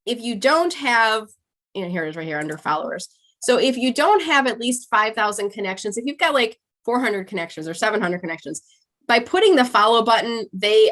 you don't have, here it is right here under followers. So if you don't have at least 5,000 connections, if you've got like 400 connections or 700 connections. By putting the follow button, they,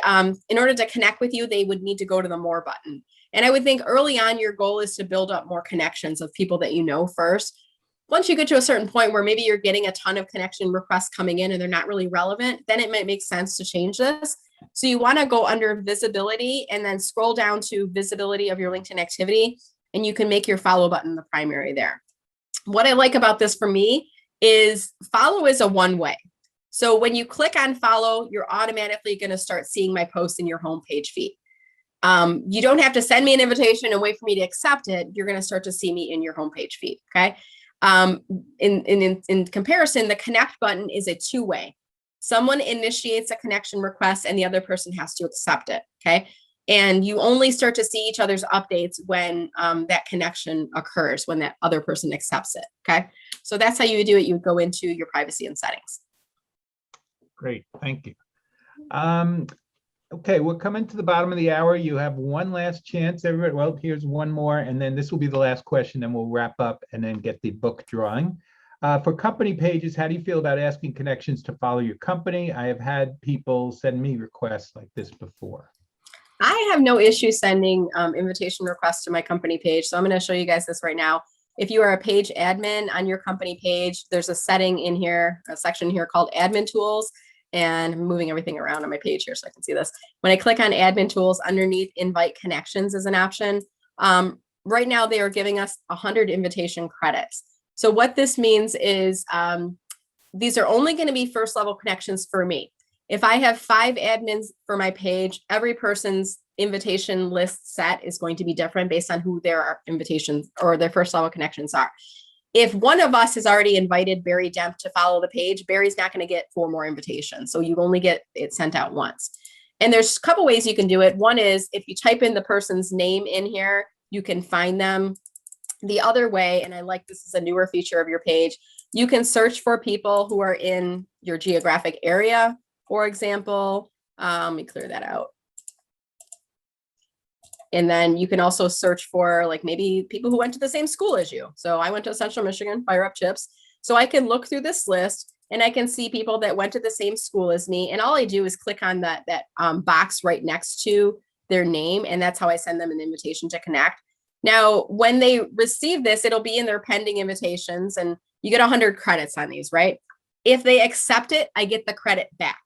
in order to connect with you, they would need to go to the more button. And I would think early on, your goal is to build up more connections of people that you know first. Once you get to a certain point where maybe you're getting a ton of connection requests coming in and they're not really relevant, then it might make sense to change this. So you want to go under visibility and then scroll down to visibility of your LinkedIn activity, and you can make your follow button the primary there. What I like about this for me is follow is a one-way. So when you click on follow, you're automatically going to start seeing my posts in your homepage feed. You don't have to send me an invitation and wait for me to accept it. You're going to start to see me in your homepage feed. Okay. In comparison, the connect button is a two-way. Someone initiates a connection request and the other person has to accept it. Okay. And you only start to see each other's updates when that connection occurs, when that other person accepts it. Okay. So that's how you would do it. You would go into your privacy and settings. Great, thank you. Okay, we're coming to the bottom of the hour. You have one last chance, everybody. Well, here's one more, and then this will be the last question, and we'll wrap up and then get the book drawing. For company pages, how do you feel about asking connections to follow your company? I have had people send me requests like this before. I have no issue sending invitation requests to my company page. So I'm going to show you guys this right now. If you are a page admin on your company page, there's a setting in here, a section here called admin tools. And I'm moving everything around on my page here so I can see this. When I click on admin tools, underneath invite connections is an option. Right now they are giving us 100 invitation credits. So what this means is these are only going to be first level connections for me. If I have 5 admins for my page, every person's invitation list set is going to be different based on who their invitations or their first level connections are. If one of us has already invited Barry Demp to follow the page, Barry's not going to get 4 more invitations. So you only get it sent out once. And there's a couple ways you can do it. One is if you type in the person's name in here, you can find them. The other way, and I like this is a newer feature of your page, you can search for people who are in your geographic area. For example, let me clear that out. And then you can also search for like maybe people who went to the same school as you. So I went to Central Michigan, Fire Up Chips. So I can look through this list and I can see people that went to the same school as me. And all I do is click on that box right next to their name. And that's how I send them an invitation to connect. Now, when they receive this, it'll be in their pending invitations and you get 100 credits on these, right? If they accept it, I get the credit back.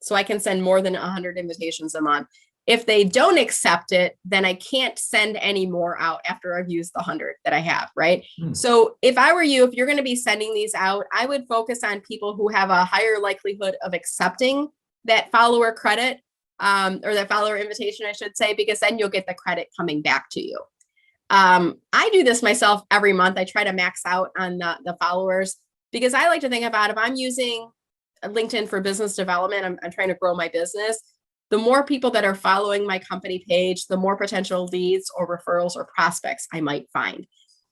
So I can send more than 100 invitations a month. If they don't accept it, then I can't send any more out after I've used the 100 that I have, right? So if I were you, if you're going to be sending these out, I would focus on people who have a higher likelihood of accepting that follower credit or that follower invitation, I should say, because then you'll get the credit coming back to you. I do this myself every month. I try to max out on the followers because I like to think about if I'm using LinkedIn for business development, I'm trying to grow my business. The more people that are following my company page, the more potential leads or referrals or prospects I might find.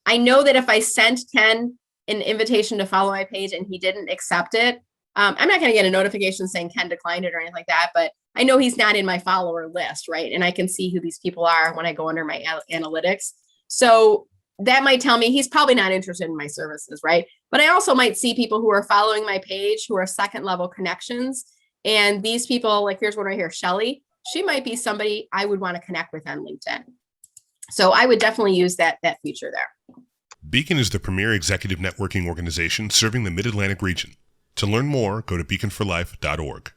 I know that if I sent Ken an invitation to follow my page and he didn't accept it, I'm not going to get a notification saying Ken declined it or anything like that, but I know he's not in my follower list, right? And I can see who these people are when I go under my analytics. So that might tell me he's probably not interested in my services, right? But I also might see people who are following my page who are second level connections. And these people, like here's one right here, Shelly, she might be somebody I would want to connect with on LinkedIn. So I would definitely use that feature there. Beacon is the premier executive networking organization serving the Mid-Atlantic region. To learn more, go to beaconforlife.org.